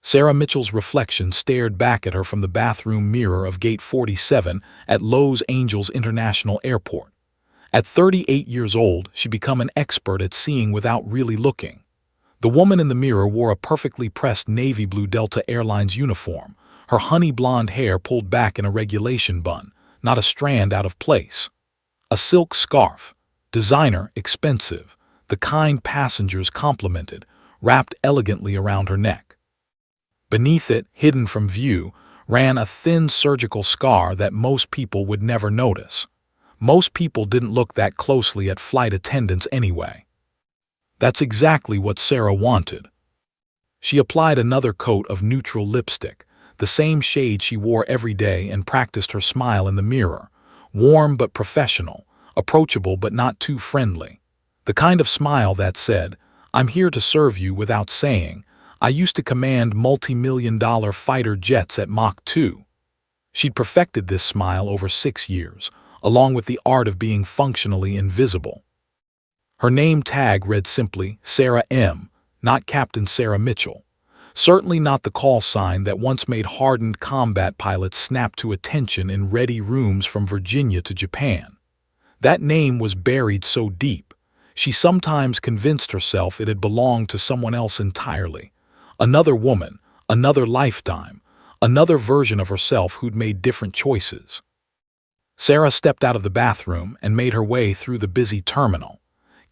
Sarah Mitchell's reflection stared back at her from the bathroom mirror of Gate 47 at Los Angeles International Airport. At 38 years old, she'd become an expert at seeing without really looking. The woman in the mirror wore a perfectly pressed navy blue Delta Airlines uniform, her honey blonde hair pulled back in a regulation bun, not a strand out of place. A silk scarf, designer, expensive, the kind passengers complimented, wrapped elegantly around her neck. Beneath it, hidden from view, ran a thin surgical scar that most people would never notice. Most people didn't look that closely at flight attendants anyway. That's exactly what Sarah wanted. She applied another coat of neutral lipstick, the same shade she wore every day, and practiced her smile in the mirror, warm but professional, approachable but not too friendly. The kind of smile that said, "I'm here to serve you," without saying, "I used to command multi-million-dollar fighter jets at Mach 2. She'd perfected this smile over 6 years, along with the art of being functionally invisible. Her name tag read simply Sarah M., not Captain Sarah Mitchell. Certainly not the call sign that once made hardened combat pilots snap to attention in ready rooms from Virginia to Japan. That name was buried so deep, she sometimes convinced herself it had belonged to someone else entirely. Another woman, another lifetime, another version of herself who'd made different choices. Sarah stepped out of the bathroom and made her way through the busy terminal.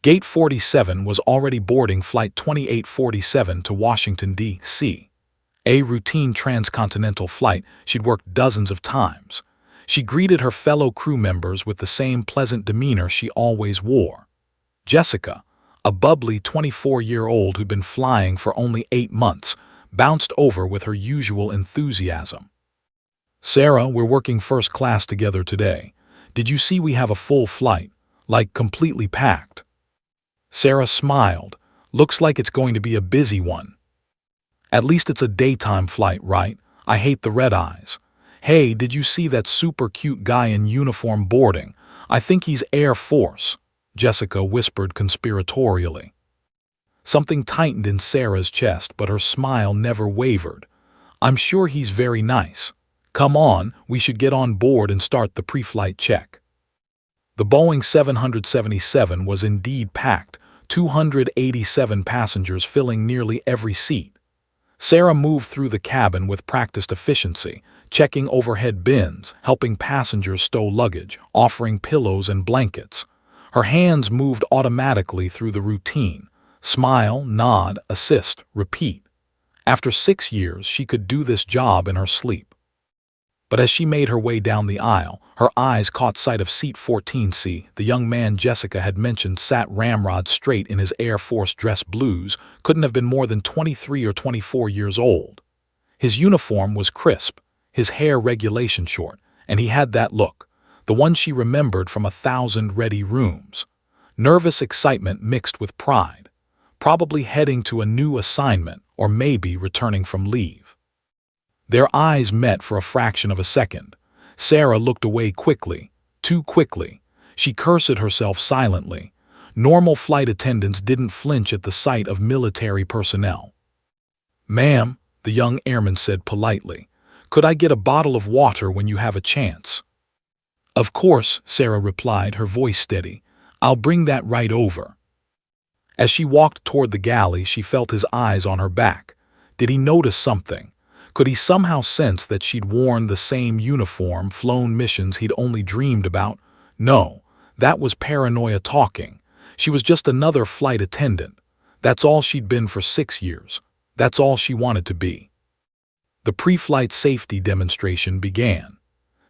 Gate 47 was already boarding Flight 2847 to Washington, D.C. A routine transcontinental flight she'd worked dozens of times. She greeted her fellow crew members with the same pleasant demeanor she always wore. Jessica, a bubbly 24-year-old who'd been flying for only 8 months, bounced over with her usual enthusiasm. "Sarah, we're working first class together today. Did you see we have a full flight? Like completely packed." Sarah smiled. "Looks like it's going to be a busy one." "At least it's a daytime flight, right? I hate the red eyes." "Hey, did you see that super cute guy in uniform boarding? I think he's Air Force," Jessica whispered conspiratorially. Something tightened in Sarah's chest, but her smile never wavered. "I'm sure he's very nice. Come on, we should get on board and start the pre-flight check." The Boeing 777 was indeed packed, 287 passengers filling nearly every seat. Sarah moved through the cabin with practiced efficiency, checking overhead bins, helping passengers stow luggage, offering pillows and blankets. Her hands moved automatically through the routine. Smile, nod, assist, repeat. After 6 years, she could do this job in her sleep. But as she made her way down the aisle, her eyes caught sight of seat 14C. The young man Jessica had mentioned sat ramrod straight in his Air Force dress blues, couldn't have been more than 23 or 24 years old. His uniform was crisp, his hair regulation short, and he had that look, the one she remembered from 1,000 ready rooms. Nervous excitement mixed with pride, probably heading to a new assignment or maybe returning from leave. Their eyes met for a fraction of a second. Sarah looked away quickly, too quickly. She cursed herself silently. Normal flight attendants didn't flinch at the sight of military personnel. "Ma'am," the young airman said politely, "could I get a bottle of water when you have a chance?" "Of course," Sarah replied, her voice steady. "I'll bring that right over." As she walked toward the galley, she felt his eyes on her back. Did he notice something? Could he somehow sense that she'd worn the same uniform, flown missions he'd only dreamed about? No, that was paranoia talking. She was just another flight attendant. That's all she'd been for 6 years. That's all she wanted to be. The pre-flight safety demonstration began.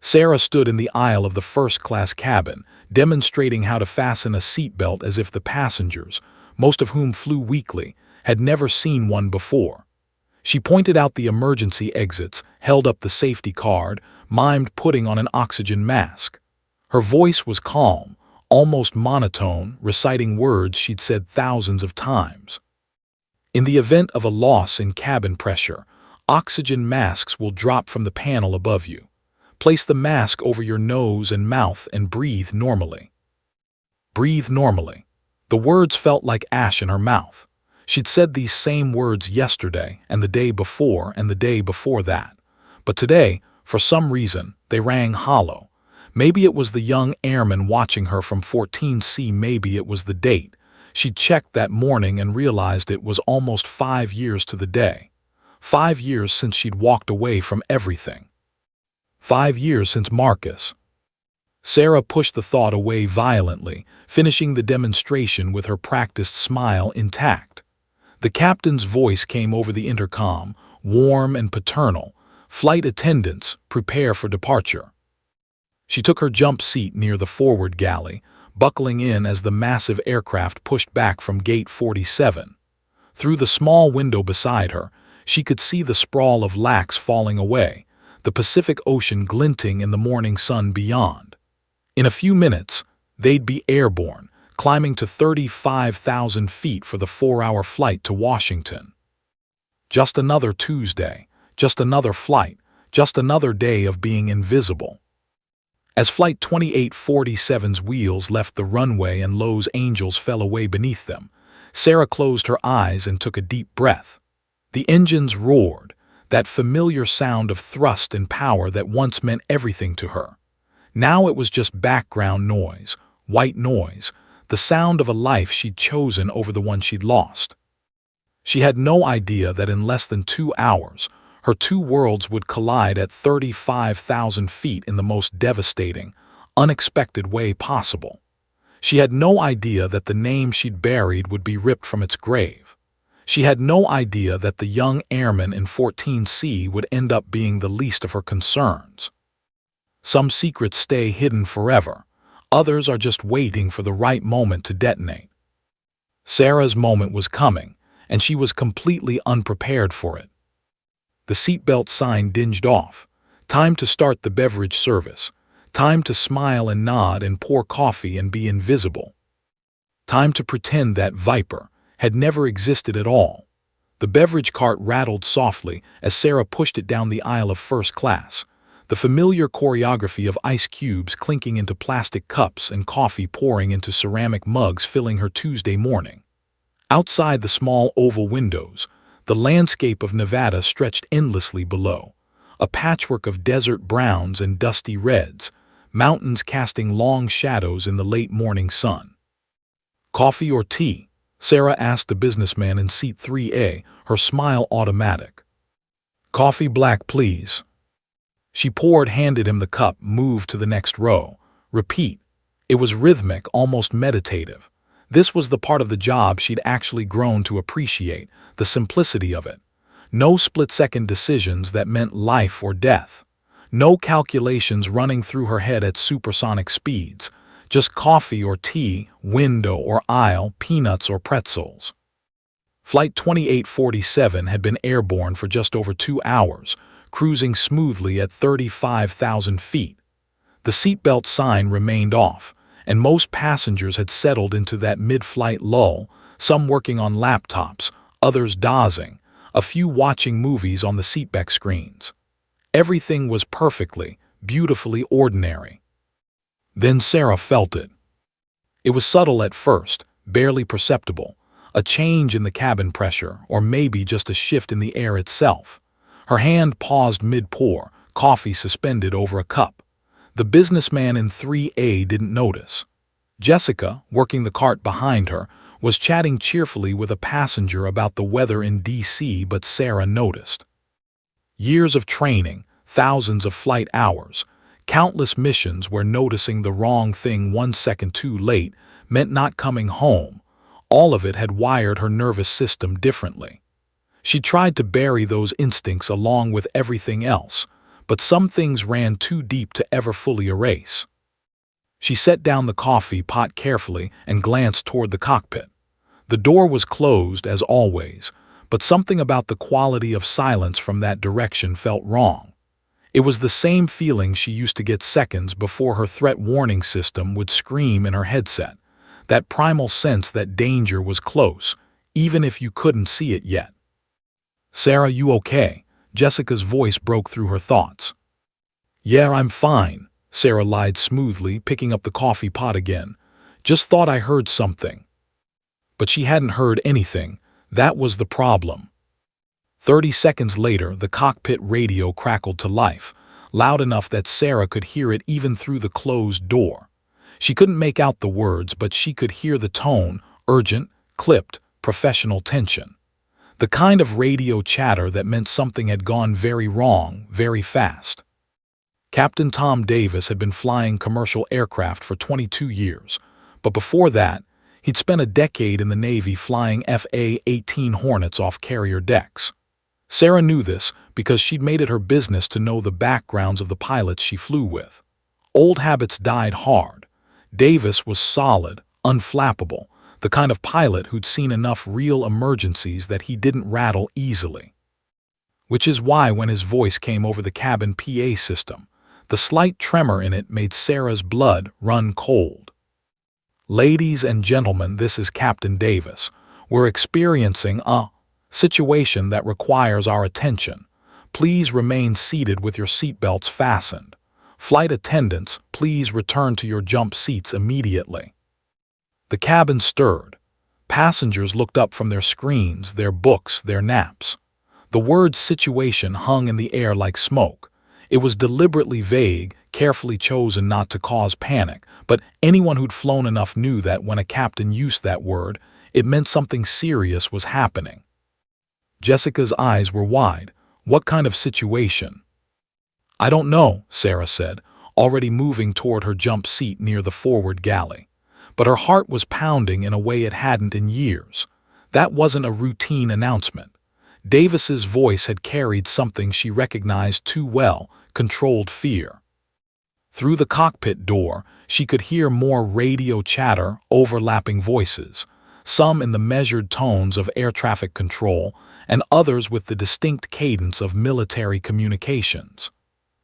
Sarah stood in the aisle of the first-class cabin, demonstrating how to fasten a seatbelt as if the passengers, most of whom flew weekly, had never seen one before. She pointed out the emergency exits, held up the safety card, mimed putting on an oxygen mask. Her voice was calm, almost monotone, reciting words she'd said thousands of times. "In the event of a loss in cabin pressure, oxygen masks will drop from the panel above you. Place the mask over your nose and mouth and breathe normally." Breathe normally. The words felt like ash in her mouth. She'd said these same words yesterday and the day before and the day before that. But today, for some reason, they rang hollow. Maybe it was the young airman watching her from 14C, maybe it was the date. She'd checked that morning and realized it was almost 5 years to the day. 5 years since she'd walked away from everything. 5 years since Marcus. Sarah pushed the thought away violently, finishing the demonstration with her practiced smile intact. The captain's voice came over the intercom, warm and paternal. "Flight attendants, prepare for departure." She took her jump seat near the forward galley, buckling in as the massive aircraft pushed back from Gate 47. Through the small window beside her, she could see the sprawl of LAX falling away, the Pacific Ocean glinting in the morning sun beyond. In a few minutes, they'd be airborne, climbing to 35,000 feet for the 4-hour flight to Washington. Just another Tuesday, just another flight, just another day of being invisible. As Flight 2847's wheels left the runway and Los Angeles fell away beneath them, Sarah closed her eyes and took a deep breath. The engines roared, that familiar sound of thrust and power that once meant everything to her. Now it was just background noise, white noise, the sound of a life she'd chosen over the one she'd lost. She had no idea that in less than 2 hours, her two worlds would collide at 35,000 feet in the most devastating, unexpected way possible. She had no idea that the name she'd buried would be ripped from its grave. She had no idea that the young airman in 14C would end up being the least of her concerns. Some secrets stay hidden forever. Others are just waiting for the right moment to detonate. Sarah's moment was coming, and she was completely unprepared for it. The seatbelt sign dinged off. Time to start the beverage service. Time to smile and nod and pour coffee and be invisible. Time to pretend that Viper had never existed at all. The beverage cart rattled softly as Sarah pushed it down the aisle of first class. The familiar choreography of ice cubes clinking into plastic cups and coffee pouring into ceramic mugs filling her Tuesday morning. Outside the small oval windows, the landscape of Nevada stretched endlessly below, a patchwork of desert browns and dusty reds, mountains casting long shadows in the late morning sun. "Coffee or tea?" Sarah asked a businessman in seat 3A, her smile automatic. "Coffee black, please." She poured, handed him the cup, moved to the next row. Repeat. It was rhythmic, almost meditative. This was the part of the job she'd actually grown to appreciate, the simplicity of it. No split-second decisions that meant life or death. No calculations running through her head at supersonic speeds. Just coffee or tea, window or aisle, peanuts or pretzels. Flight 2847 had been airborne for just over 2 hours, cruising smoothly at 35,000 feet. The seatbelt sign remained off, and most passengers had settled into that mid-flight lull, some working on laptops, others dozing, a few watching movies on the seatback screens. Everything was perfectly, beautifully ordinary. Then Sarah felt it. It was subtle at first, barely perceptible, a change in the cabin pressure, or maybe just a shift in the air itself. Her hand paused mid-pour, coffee suspended over a cup. The businessman in 3A didn't notice. Jessica, working the cart behind her, was chatting cheerfully with a passenger about the weather in D.C., but Sarah noticed. Years of training, thousands of flight hours, countless missions where noticing the wrong thing 1 second too late meant not coming home. All of it had wired her nervous system differently. She tried to bury those instincts along with everything else, but some things ran too deep to ever fully erase. She set down the coffee pot carefully and glanced toward the cockpit. The door was closed, as always, but something about the quality of silence from that direction felt wrong. It was the same feeling she used to get seconds before her threat warning system would scream in her headset, that primal sense that danger was close, even if you couldn't see it yet. "Sarah, you okay?" Jessica's voice broke through her thoughts. "Yeah, I'm fine," Sarah lied smoothly, picking up the coffee pot again. "Just thought I heard something." But she hadn't heard anything, That was the problem. 30 seconds later, the cockpit radio crackled to life, loud enough that Sarah could hear it even through the closed door. She couldn't make out the words, but she could hear the tone, urgent, clipped, professional tension. The kind of radio chatter that meant something had gone very wrong, very fast. Captain Tom Davis had been flying commercial aircraft for 22 years, but before that, he'd spent a decade in the Navy flying F-18 Hornets off carrier decks. Sarah knew this because she'd made it her business to know the backgrounds of the pilots she flew with. Old habits died hard. Davis was solid, unflappable, the kind of pilot who'd seen enough real emergencies that he didn't rattle easily. Which is why when his voice came over the cabin PA system, the slight tremor in it made Sarah's blood run cold. Ladies and gentlemen, this is Captain Davis. We're experiencing a situation that requires our attention. Please remain seated with your seatbelts fastened. Flight attendants, please return to your jump seats immediately. The cabin stirred. Passengers looked up from their screens, their books, their naps. The word situation hung in the air like smoke. It was deliberately vague, carefully chosen not to cause panic, but anyone who'd flown enough knew that when a captain used that word, it meant something serious was happening. Jessica's eyes were wide. What kind of situation? I don't know, Sarah said, already moving toward her jump seat near the forward galley. But her heart was pounding in a way it hadn't in years. That wasn't a routine announcement. Davis's voice had carried something she recognized too well, controlled fear. Through the cockpit door, she could hear more radio chatter, overlapping voices, some in the measured tones of air traffic control, and others with the distinct cadence of military communications.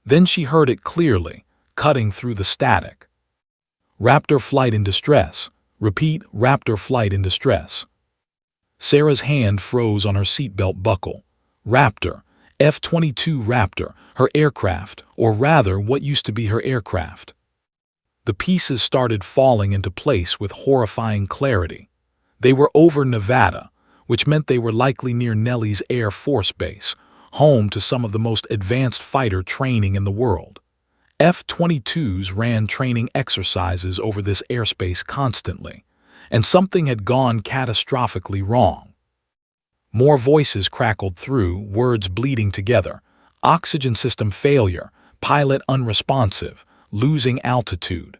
Then she heard it clearly, cutting through the static. Raptor flight in distress. Repeat, Raptor flight in distress. Sarah's hand froze on her seatbelt buckle. Raptor, F-22 Raptor, her aircraft, or rather what used to be her aircraft. The pieces started falling into place with horrifying clarity. They were over Nevada, which meant they were likely near Nellis Air Force Base, home to some of the most advanced fighter training in the world. F-22s ran training exercises over this airspace constantly, and something had gone catastrophically wrong. More voices crackled through, words bleeding together. Oxygen system failure, pilot unresponsive, losing altitude.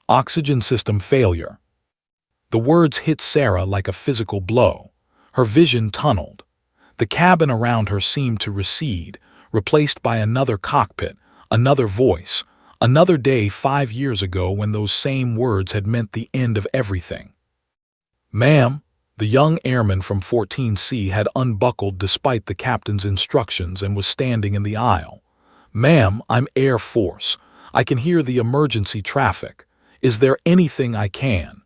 Oxygen system failure. The words hit Sarah like a physical blow. Her vision tunneled. The cabin around her seemed to recede, replaced by another cockpit, another voice, another day 5 years ago when those same words had meant the end of everything. Ma'am, the young airman from 14C had unbuckled despite the captain's instructions and was standing in the aisle. Ma'am, I'm Air Force. I can hear the emergency traffic. Is there anything I can?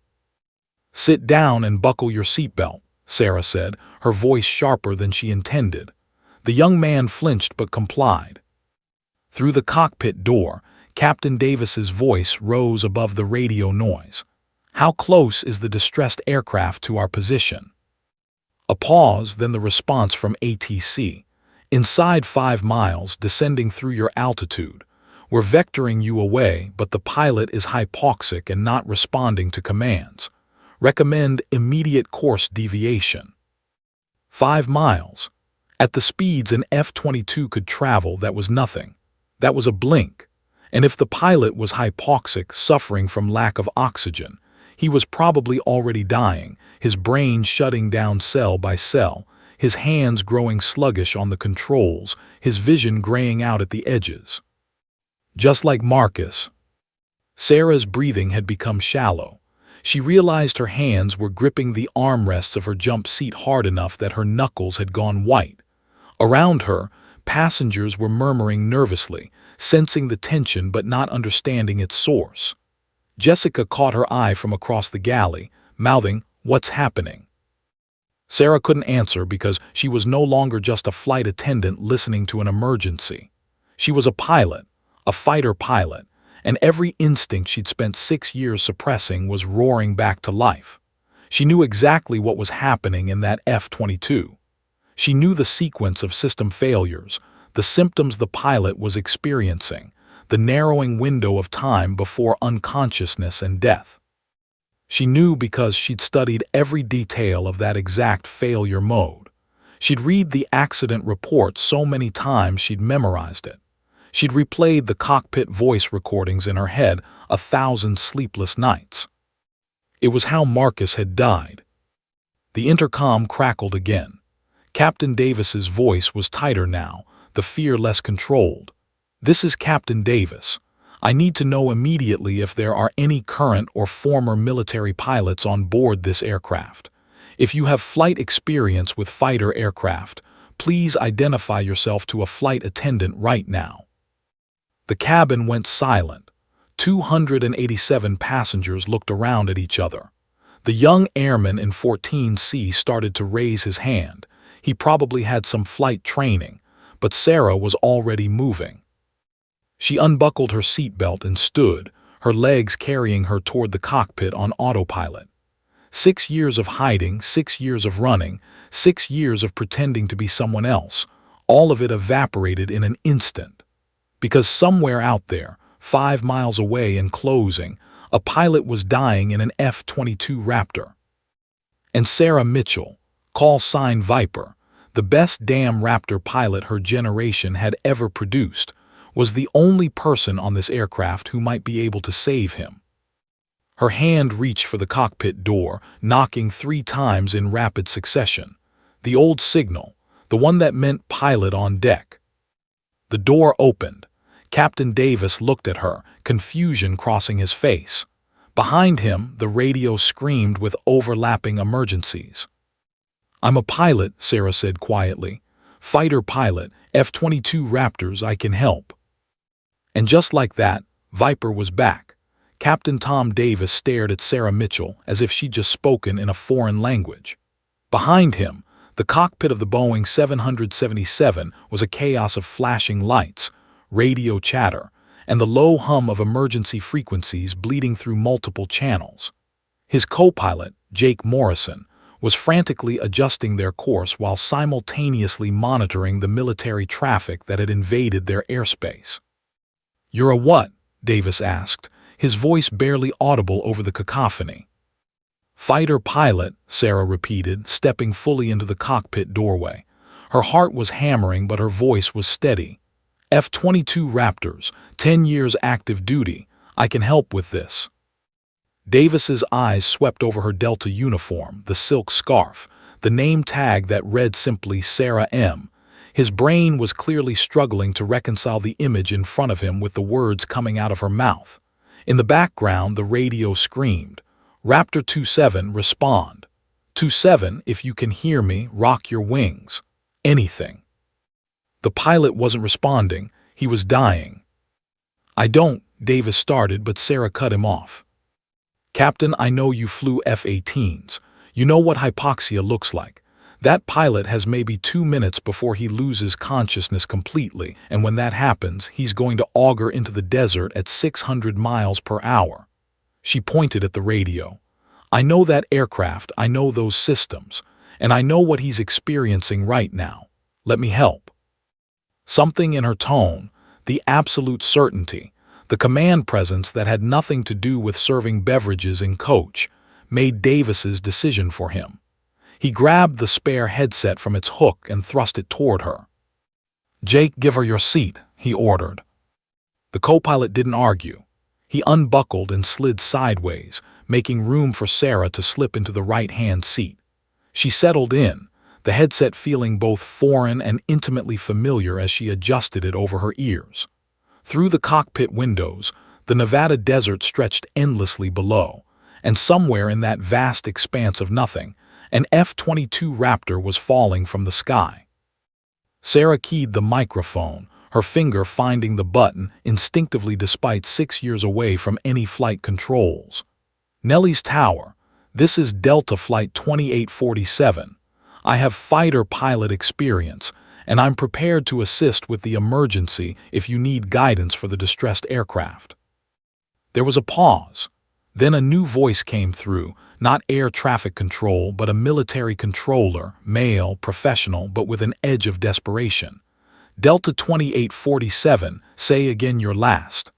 Sit down and buckle your seatbelt, Sarah said, her voice sharper than she intended. The young man flinched but complied. Through the cockpit door, Captain Davis's voice rose above the radio noise. How close is the distressed aircraft to our position? A pause, then the response from ATC. Inside 5 miles, descending through your altitude. We're vectoring you away, but the pilot is hypoxic and not responding to commands. Recommend immediate course deviation. 5 miles. At the speeds an F-22 could travel, that was nothing. That was a blink. And if the pilot was hypoxic, suffering from lack of oxygen, he was probably already dying, his brain shutting down cell by cell, his hands growing sluggish on the controls, his vision graying out at the edges. Just like Marcus. Sarah's breathing had become shallow. She realized her hands were gripping the armrests of her jump seat hard enough that her knuckles had gone white. Around her, passengers were murmuring nervously, sensing the tension but not understanding its source. Jessica caught her eye from across the galley, mouthing, "What's happening?" Sarah couldn't answer because she was no longer just a flight attendant listening to an emergency. She was a pilot, a fighter pilot, and every instinct she'd spent 6 years suppressing was roaring back to life. She knew exactly what was happening in that F-22. She knew the sequence of system failures, the symptoms the pilot was experiencing, the narrowing window of time before unconsciousness and death. She knew because she'd studied every detail of that exact failure mode. She'd read the accident report so many times she'd memorized it. She'd replayed the cockpit voice recordings in her head 1,000 sleepless nights. It was how Marcus had died. The intercom crackled again. Captain Davis's voice was tighter now, the fear less controlled. "This is Captain Davis. I need to know immediately if there are any current or former military pilots on board this aircraft. If you have flight experience with fighter aircraft, please identify yourself to a flight attendant right now." The cabin went silent. 287 passengers looked around at each other. The young airman in 14C started to raise his hand. He probably had some flight training, but Sarah was already moving. She unbuckled her seatbelt and stood, her legs carrying her toward the cockpit on autopilot. 6 years of hiding, 6 years of running, 6 years of pretending to be someone else, all of it evaporated in an instant. Because somewhere out there, 5 miles away and closing, a pilot was dying in an F-22 Raptor. And Sarah Mitchell, call sign Viper, the best damn Raptor pilot her generation had ever produced, was the only person on this aircraft who might be able to save him. Her hand reached for the cockpit door, knocking 3 times in rapid succession. The old signal, the one that meant pilot on deck. The door opened. Captain Davis looked at her, confusion crossing his face. Behind him, the radio screamed with overlapping emergencies. "I'm a pilot," Sarah said quietly. "Fighter pilot, F-22 Raptors, I can help." And just like that, Viper was back. Captain Tom Davis stared at Sarah Mitchell as if she'd just spoken in a foreign language. Behind him, the cockpit of the Boeing 777 was a chaos of flashing lights, radio chatter, and the low hum of emergency frequencies bleeding through multiple channels. His co-pilot, Jake Morrison, was frantically adjusting their course while simultaneously monitoring the military traffic that had invaded their airspace. "You're a what?" Davis asked, his voice barely audible over the cacophony. "Fighter pilot," Sarah repeated, stepping fully into the cockpit doorway. Her heart was hammering, but her voice was steady. "F-22 Raptors, 10 years active duty. I can help with this." Davis's eyes swept over her Delta uniform, the silk scarf, the name tag that read simply Sarah M. His brain was clearly struggling to reconcile the image in front of him with the words coming out of her mouth. In the background, the radio screamed, "Raptor 27, respond. 27, if you can hear me, rock your wings. Anything." The pilot wasn't responding. He was dying. "I don't," Davis started, but Sarah cut him off. "Captain, I know you flew F-18s. You know what hypoxia looks like. That pilot has maybe 2 minutes before he loses consciousness completely, and when that happens, he's going to auger into the desert at 600 miles per hour. She pointed at the radio. "I know that aircraft, I know those systems, and I know what he's experiencing right now. Let me help." Something in her tone, the absolute certainty, the command presence that had nothing to do with serving beverages in coach, made Davis's decision for him. He grabbed the spare headset from its hook and thrust it toward her. "Jake, give her your seat," he ordered. The co-pilot didn't argue. He unbuckled and slid sideways, making room for Sarah to slip into the right-hand seat. She settled in, the headset feeling both foreign and intimately familiar as she adjusted it over her ears. Through the cockpit windows, the Nevada desert stretched endlessly below, and somewhere in that vast expanse of nothing, an F-22 Raptor was falling from the sky. Sarah keyed the microphone, her finger finding the button instinctively despite 6 years away from any flight controls. "Nellie's Tower, this is Delta Flight 2847. I have fighter pilot experience, and I'm prepared to assist with the emergency if you need guidance for the distressed aircraft." There was a pause. Then a new voice came through, not air traffic control, but a military controller, male, professional, but with an edge of desperation. Delta 2847, say again your last.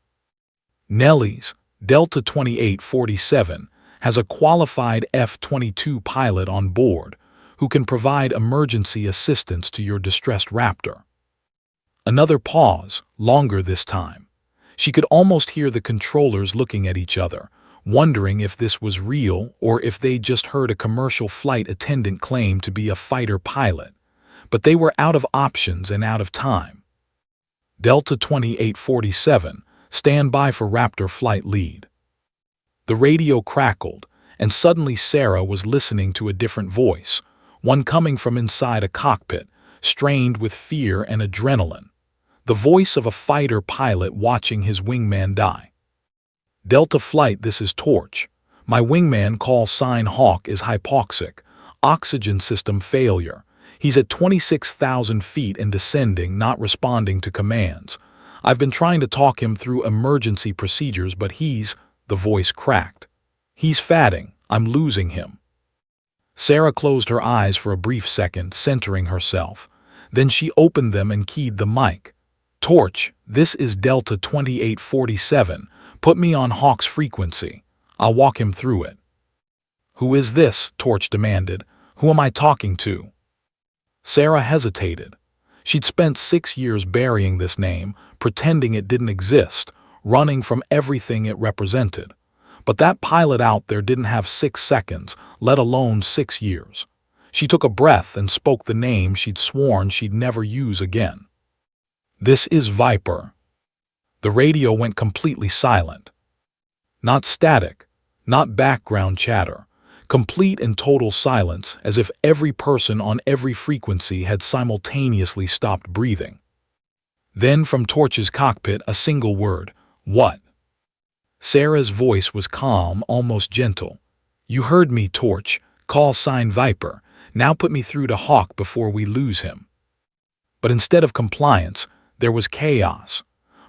Nelly's, Delta 2847, has a qualified F-22 pilot on board who can provide emergency assistance to your distressed Raptor. Another pause, longer this time. She could almost hear the controllers looking at each other, wondering if this was real or if they'd just heard a commercial flight attendant claim to be a fighter pilot. But they were out of options and out of time. Delta 2847, stand by for Raptor flight lead. The radio crackled, and suddenly Sarah was listening to a different voice, one coming from inside a cockpit, strained with fear and adrenaline. The voice of a fighter pilot watching his wingman die. Delta Flight, this is Torch. My wingman, call sign Hawk, is hypoxic. Oxygen system failure. He's at 26,000 feet and descending, not responding to commands. I've been trying to talk him through emergency procedures, but the voice cracked. He's fatting. I'm losing him. Sarah closed her eyes for a brief second, centering herself. Then she opened them and keyed the mic. Torch, this is Delta 2847. Put me on Hawk's frequency. I'll walk him through it. Who is this? Torch demanded. Who am I talking to? Sarah hesitated. She'd spent 6 years burying this name, pretending it didn't exist, running from everything it represented. But that pilot out there didn't have 6 seconds, let alone 6 years. She took a breath and spoke the name she'd sworn she'd never use again. This is Viper. The radio went completely silent. Not static, not background chatter. Complete and total silence, as if every person on every frequency had simultaneously stopped breathing. Then from Torch's cockpit, a single word, what? Sarah's voice was calm, almost gentle. You heard me, Torch. Call sign Viper. Now put me through to Hawk before we lose him. But instead of compliance, there was chaos.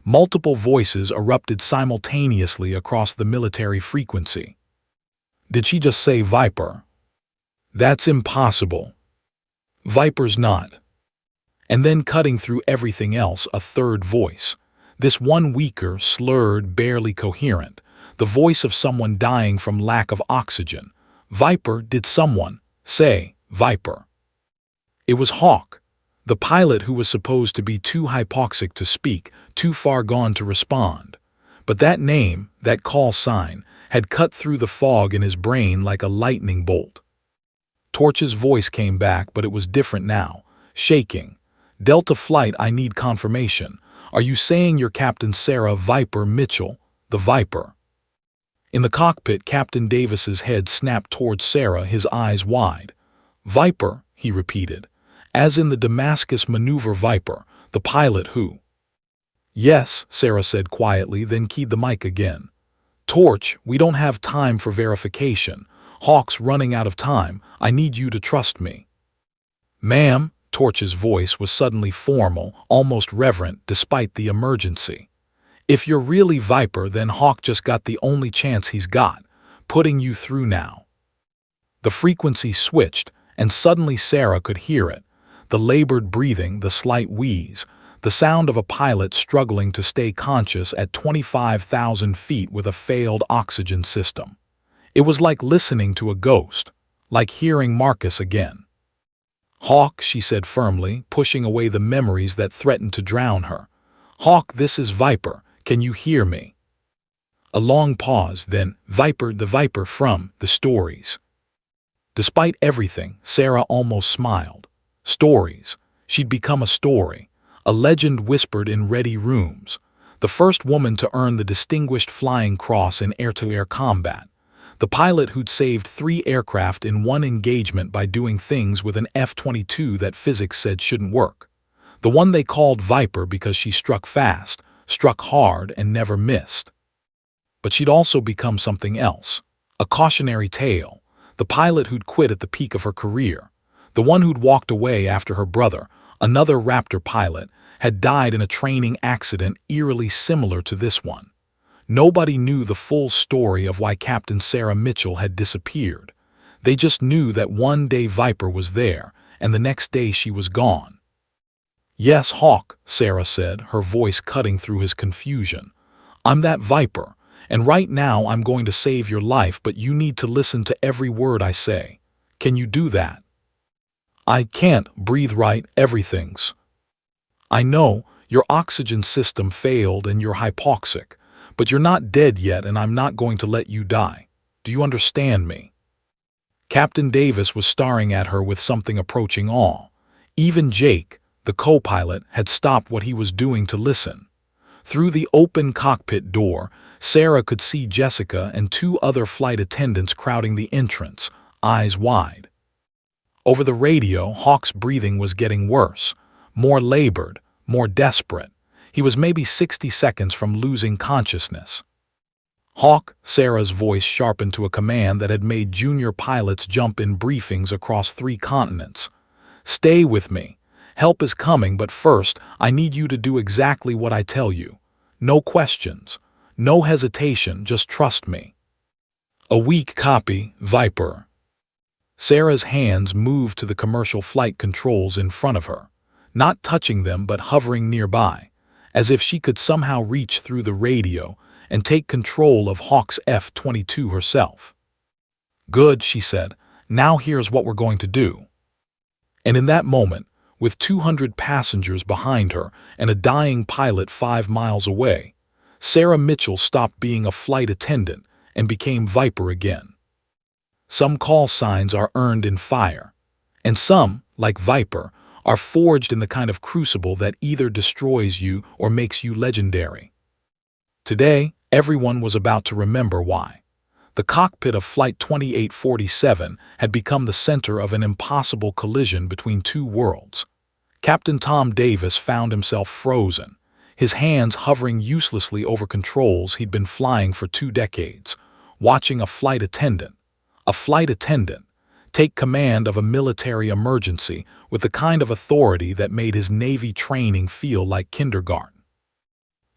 Multiple voices erupted simultaneously across the military frequency. Did she just say Viper? That's impossible. Viper's not. And then cutting through everything else, a third voice. This one weaker, slurred, barely coherent. The voice of someone dying from lack of oxygen. Viper, did someone say Viper? It was Hawk. The pilot who was supposed to be too hypoxic to speak, too far gone to respond. But that name, that call sign, had cut through the fog in his brain like a lightning bolt. Torch's voice came back, but it was different now, shaking. Delta Flight, I need confirmation. Are you saying you're Captain Sarah Viper Mitchell, the Viper? In the cockpit, Captain Davis's head snapped towards Sarah, his eyes wide. Viper, he repeated. As in the Damascus maneuver Viper, the pilot who... Yes, Sarah said quietly, then keyed the mic again. Torch, we don't have time for verification. Hawk's running out of time. I need you to trust me. Ma'am, Torch's voice was suddenly formal, almost reverent, despite the emergency. If you're really Viper, then Hawk just got the only chance he's got, putting you through now. The frequency switched, and suddenly Sarah could hear it. The labored breathing, the slight wheeze, the sound of a pilot struggling to stay conscious at 25,000 feet with a failed oxygen system. It was like listening to a ghost, like hearing Marcus again. Hawk, she said firmly, pushing away the memories that threatened to drown her. Hawk, this is Viper. Can you hear me? A long pause, then, Viper, the Viper from the stories. Despite everything, Sarah almost smiled. Stories. She'd become a story, a legend whispered in ready rooms, the first woman to earn the Distinguished Flying Cross in air-to-air combat, the pilot who'd saved 3 aircraft in one engagement by doing things with an F-22 that physics said shouldn't work, the one they called Viper because she struck fast, struck hard, and never missed. But she'd also become something else, a cautionary tale, the pilot who'd quit at the peak of her career, the one who'd walked away after her brother, another Raptor pilot, had died in a training accident eerily similar to this one. Nobody knew the full story of why Captain Sarah Mitchell had disappeared. They just knew that one day Viper was there, and the next day she was gone. "Yes, Hawk," Sarah said, her voice cutting through his confusion. "I'm that Viper, and right now I'm going to save your life, but you need to listen to every word I say. Can you do that?" "I can't breathe right, everything's." "I know, your oxygen system failed and you're hypoxic, but you're not dead yet and I'm not going to let you die. Do you understand me?" Captain Davis was staring at her with something approaching awe. Even Jake, the co-pilot, had stopped what he was doing to listen. Through the open cockpit door, Sarah could see Jessica and two other flight attendants crowding the entrance, eyes wide. Over the radio, Hawk's breathing was getting worse, more labored, more desperate. He was maybe 60 seconds from losing consciousness. "Hawk," Sarah's voice sharpened to a command that had made junior pilots jump in briefings across 3 continents. "Stay with me. Help is coming, but first, I need you to do exactly what I tell you. No questions. No hesitation, just trust me." "A weak copy, Viper." Sarah's hands moved to the commercial flight controls in front of her, not touching them but hovering nearby, as if she could somehow reach through the radio and take control of Hawk's F-22 herself. "Good," she said. "Now here's what we're going to do." And in that moment, with 200 passengers behind her and a dying pilot 5 miles away, Sarah Mitchell stopped being a flight attendant and became Viper again. Some call signs are earned in fire, and some, like Viper, are forged in the kind of crucible that either destroys you or makes you legendary. Today, everyone was about to remember why. The cockpit of Flight 2847 had become the center of an impossible collision between two worlds. Captain Tom Davis found himself frozen, his hands hovering uselessly over controls he'd been flying for 2 decades, watching a flight attendant, take command of a military emergency with the kind of authority that made his Navy training feel like kindergarten.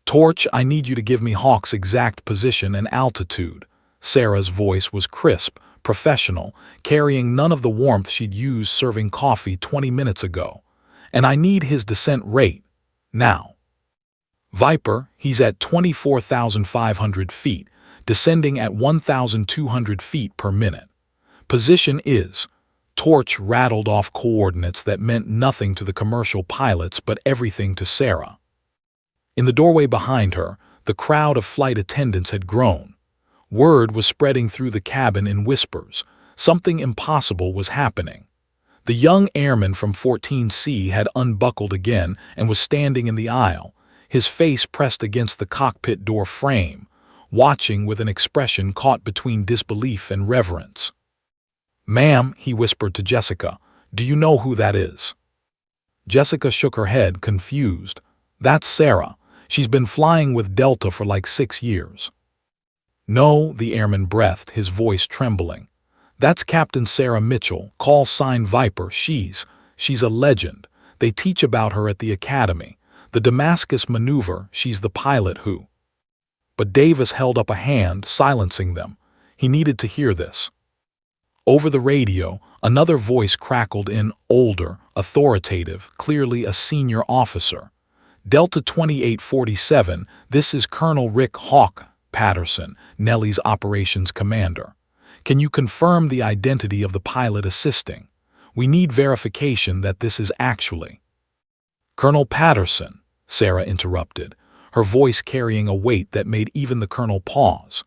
"Torch, I need you to give me Hawk's exact position and altitude." Sarah's voice was crisp, professional, carrying none of the warmth she'd used serving coffee 20 minutes ago. "And I need his descent rate. Now." "Viper, he's at 24,500 feet, descending at 1,200 feet per minute. Position is." Torch rattled off coordinates that meant nothing to the commercial pilots but everything to Sarah. In the doorway behind her, the crowd of flight attendants had grown. Word was spreading through the cabin in whispers. Something impossible was happening. The young airman from 14C had unbuckled again and was standing in the aisle, his face pressed against the cockpit door frame, watching with an expression caught between disbelief and reverence. "Ma'am," he whispered to Jessica, "do you know who that is?" Jessica shook her head, confused. "That's Sarah. She's been flying with Delta for like 6 years." "No," the airman breathed, his voice trembling. "That's Captain Sarah Mitchell, call sign Viper. She's a legend. They teach about her at the academy. The Damascus maneuver, she's the pilot who—" But Davis held up a hand, silencing them. He needed to hear this. Over the radio, another voice crackled in, older, authoritative, clearly a senior officer. "Delta 2847, this is Colonel Rick Hawk Patterson, Nellie's operations commander. Can you confirm the identity of the pilot assisting? We need verification that this is actually—" "Colonel Patterson," Sarah interrupted, her voice carrying a weight that made even the colonel pause.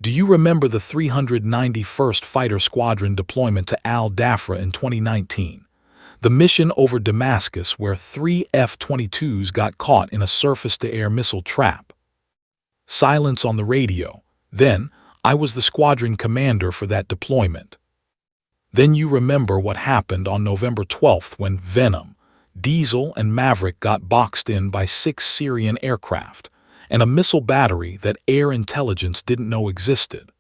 "Do you remember the 391st Fighter Squadron deployment to Al-Dafra in 2019? The mission over Damascus where 3 F-22s got caught in a surface-to-air missile trap?" Silence on the radio. "Then, I was the squadron commander for that deployment." "Then you remember what happened on November 12th when Venom, Diesel, and Maverick got boxed in by 6 Syrian aircraft and a missile battery that air intelligence didn't know existed."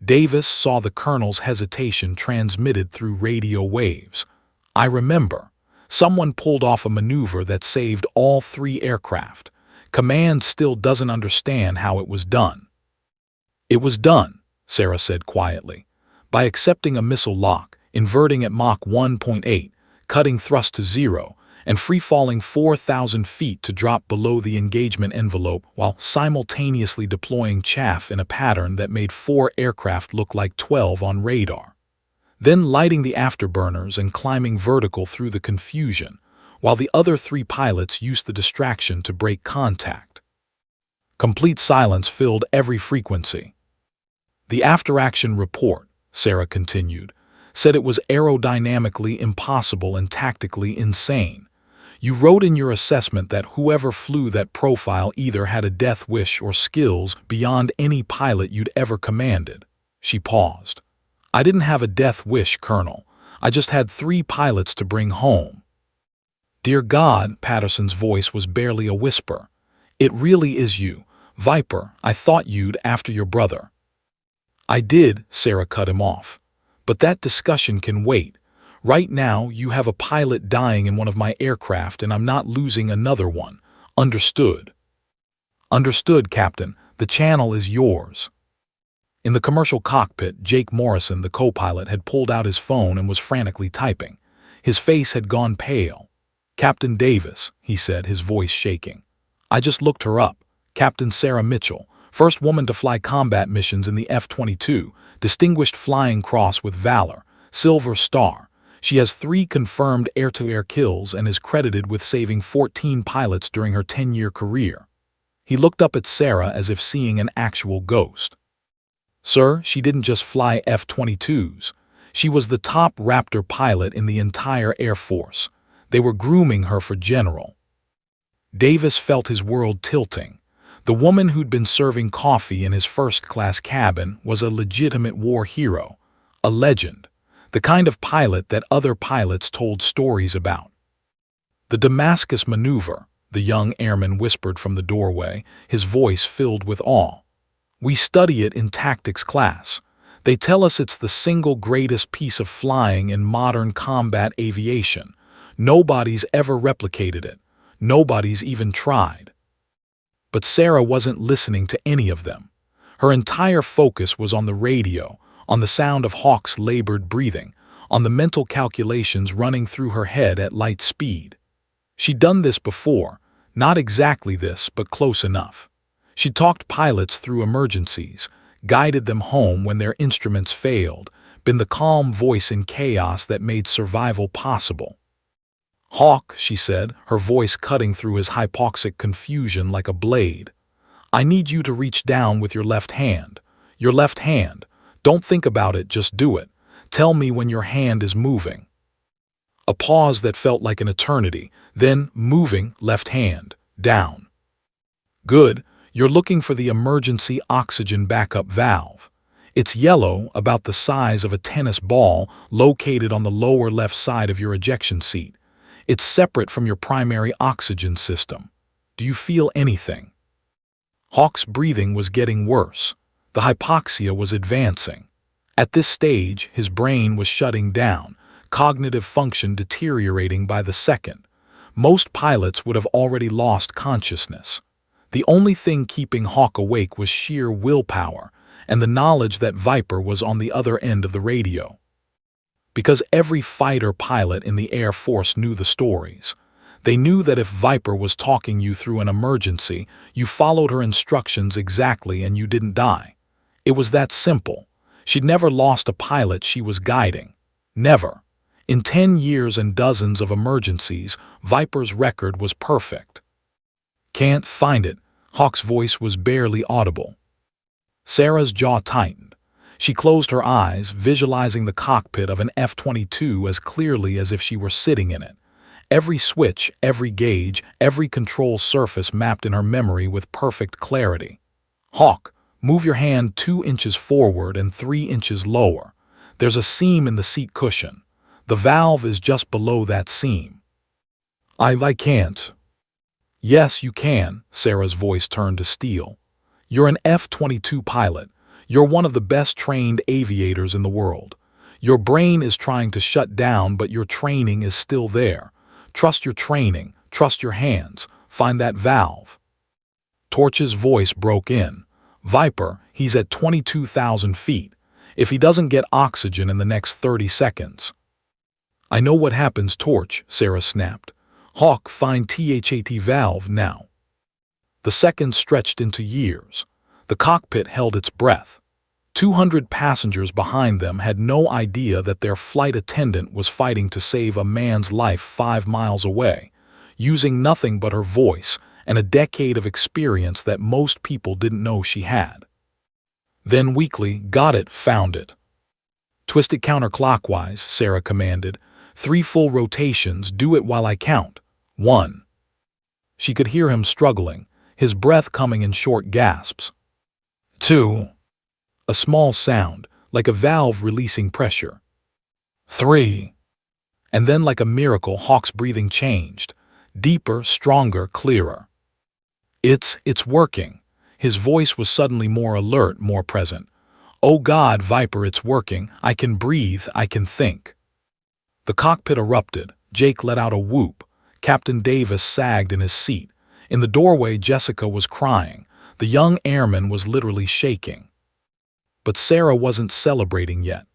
Davis saw the colonel's hesitation transmitted through radio waves. "I remember. Someone pulled off a maneuver that saved all 3 aircraft. Command still doesn't understand how it was done. It was done, Sarah said quietly, by accepting a missile lock, inverting at Mach 1.8, cutting thrust to 0, and free-falling 4,000 feet to drop below the engagement envelope while simultaneously deploying chaff in a pattern that made 4 aircraft look like 12 on radar. Then lighting the afterburners and climbing vertical through the confusion, while the other 3 pilots used the distraction to break contact. Complete silence filled every frequency. The after-action report, Sarah continued, said it was aerodynamically impossible and tactically insane. You wrote in your assessment that whoever flew that profile either had a death wish or skills beyond any pilot you'd ever commanded. She paused. I didn't have a death wish, Colonel. I just had 3 pilots to bring home. Dear God, Patterson's voice was barely a whisper. It really is you. Viper, I thought you'd after your brother. I did, Sarah cut him off. But that discussion can wait. Right now, you have a pilot dying in one of my aircraft and I'm not losing another one. Understood? Understood, Captain. The channel is yours. In the commercial cockpit, Jake Morrison, the co-pilot, had pulled out his phone and was frantically typing. His face had gone pale. Captain Davis, he said, his voice shaking. I just looked her up. Captain Sarah Mitchell, first woman to fly combat missions in the F-22, Distinguished Flying Cross with Valor, Silver Star. She has 3 confirmed air-to-air kills and is credited with saving 14 pilots during her 10-year career. He looked up at Sarah as if seeing an actual ghost. Sir, she didn't just fly F-22s. She was the top Raptor pilot in the entire Air Force. They were grooming her for general. Davis felt his world tilting. The woman who'd been serving coffee in his first-class cabin was a legitimate war hero, a legend, the kind of pilot that other pilots told stories about. The Damascus maneuver, the young airman whispered from the doorway, his voice filled with awe. We study it in tactics class. They tell us it's the single greatest piece of flying in modern combat aviation. Nobody's ever replicated it. Nobody's even tried. But Sarah wasn't listening to any of them. Her entire focus was on the radio, on the sound of Hawk's labored breathing, on the mental calculations running through her head at light speed. She'd done this before, not exactly this, but close enough. She talked pilots through emergencies, guided them home when their instruments failed, been the calm voice in chaos that made survival possible. Hawk, she said, her voice cutting through his hypoxic confusion like a blade. I need you to reach down with your left hand. Your left hand. Don't think about it, just do it. Tell me when your hand is moving. A pause that felt like an eternity, then moving, left hand, down. Good. You're looking for the emergency oxygen backup valve. It's yellow, about the size of a tennis ball, located on the lower left side of your ejection seat. It's separate from your primary oxygen system. Do you feel anything? Hawk's breathing was getting worse. The hypoxia was advancing. At this stage, his brain was shutting down, cognitive function deteriorating by the second. Most pilots would have already lost consciousness. The only thing keeping Hawk awake was sheer willpower and the knowledge that Viper was on the other end of the radio. Because every fighter pilot in the Air Force knew the stories. They knew that if Viper was talking you through an emergency, you followed her instructions exactly and you didn't die. It was that simple. She'd never lost a pilot she was guiding. Never. In 10 years and dozens of emergencies, Viper's record was perfect. Can't find it. Hawk's voice was barely audible. Sarah's jaw tightened. She closed her eyes, visualizing the cockpit of an F-22 as clearly as if she were sitting in it. Every switch, every gauge, every control surface mapped in her memory with perfect clarity. Hawk, move your hand 2 inches forward and 3 inches lower. There's a seam in the seat cushion. The valve is just below that seam. I can't. Yes, you can, Sarah's voice turned to steel. You're an F-22 pilot. You're one of the best trained aviators in the world. Your brain is trying to shut down, but your training is still there. Trust your training. Trust your hands. Find that valve. Torch's voice broke in. "Viper, he's at 22,000 feet. If he doesn't get oxygen in the next 30 seconds." "I know what happens, Torch," Sarah snapped. "Hawk, find THAT valve now." The seconds stretched into years. The cockpit held its breath. 200 passengers behind them had no idea that their flight attendant was fighting to save a man's life 5 miles away, using nothing but her voice and a decade of experience that most people didn't know she had. Then weakly, "Got it, found it." "Twist it counterclockwise," Sarah commanded. 3 full rotations, do it while I count. 1. She could hear him struggling, his breath coming in short gasps. 2. A small sound, like a valve releasing pressure. 3. And then like a miracle, Hawk's breathing changed. Deeper, stronger, clearer. It's working." His voice was suddenly more alert, more present. "Oh God, Viper, it's working. I can breathe, I can think." The cockpit erupted. Jake let out a whoop. Captain Davis sagged in his seat. In the doorway, Jessica was crying. The young airman was literally shaking. But Sarah wasn't celebrating yet.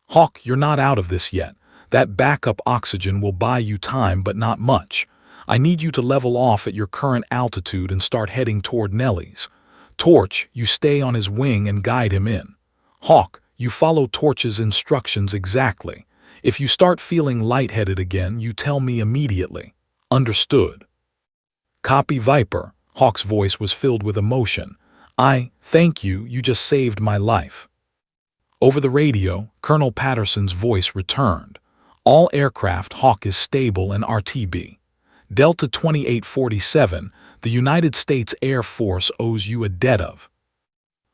"Hawk, you're not out of this yet. That backup oxygen will buy you time, but not much. I need you to level off at your current altitude and start heading toward Nellie's. Torch, you stay on his wing and guide him in. Hawk, you follow Torch's instructions exactly. If you start feeling lightheaded again, you tell me immediately. Understood?" "Copy, Viper." Hawk's voice was filled with emotion. Thank you, you just saved my life." Over the radio, Colonel Patterson's voice returned. "All aircraft, Hawk is stable and RTB. Delta 2847, the United States Air Force owes you a debt of."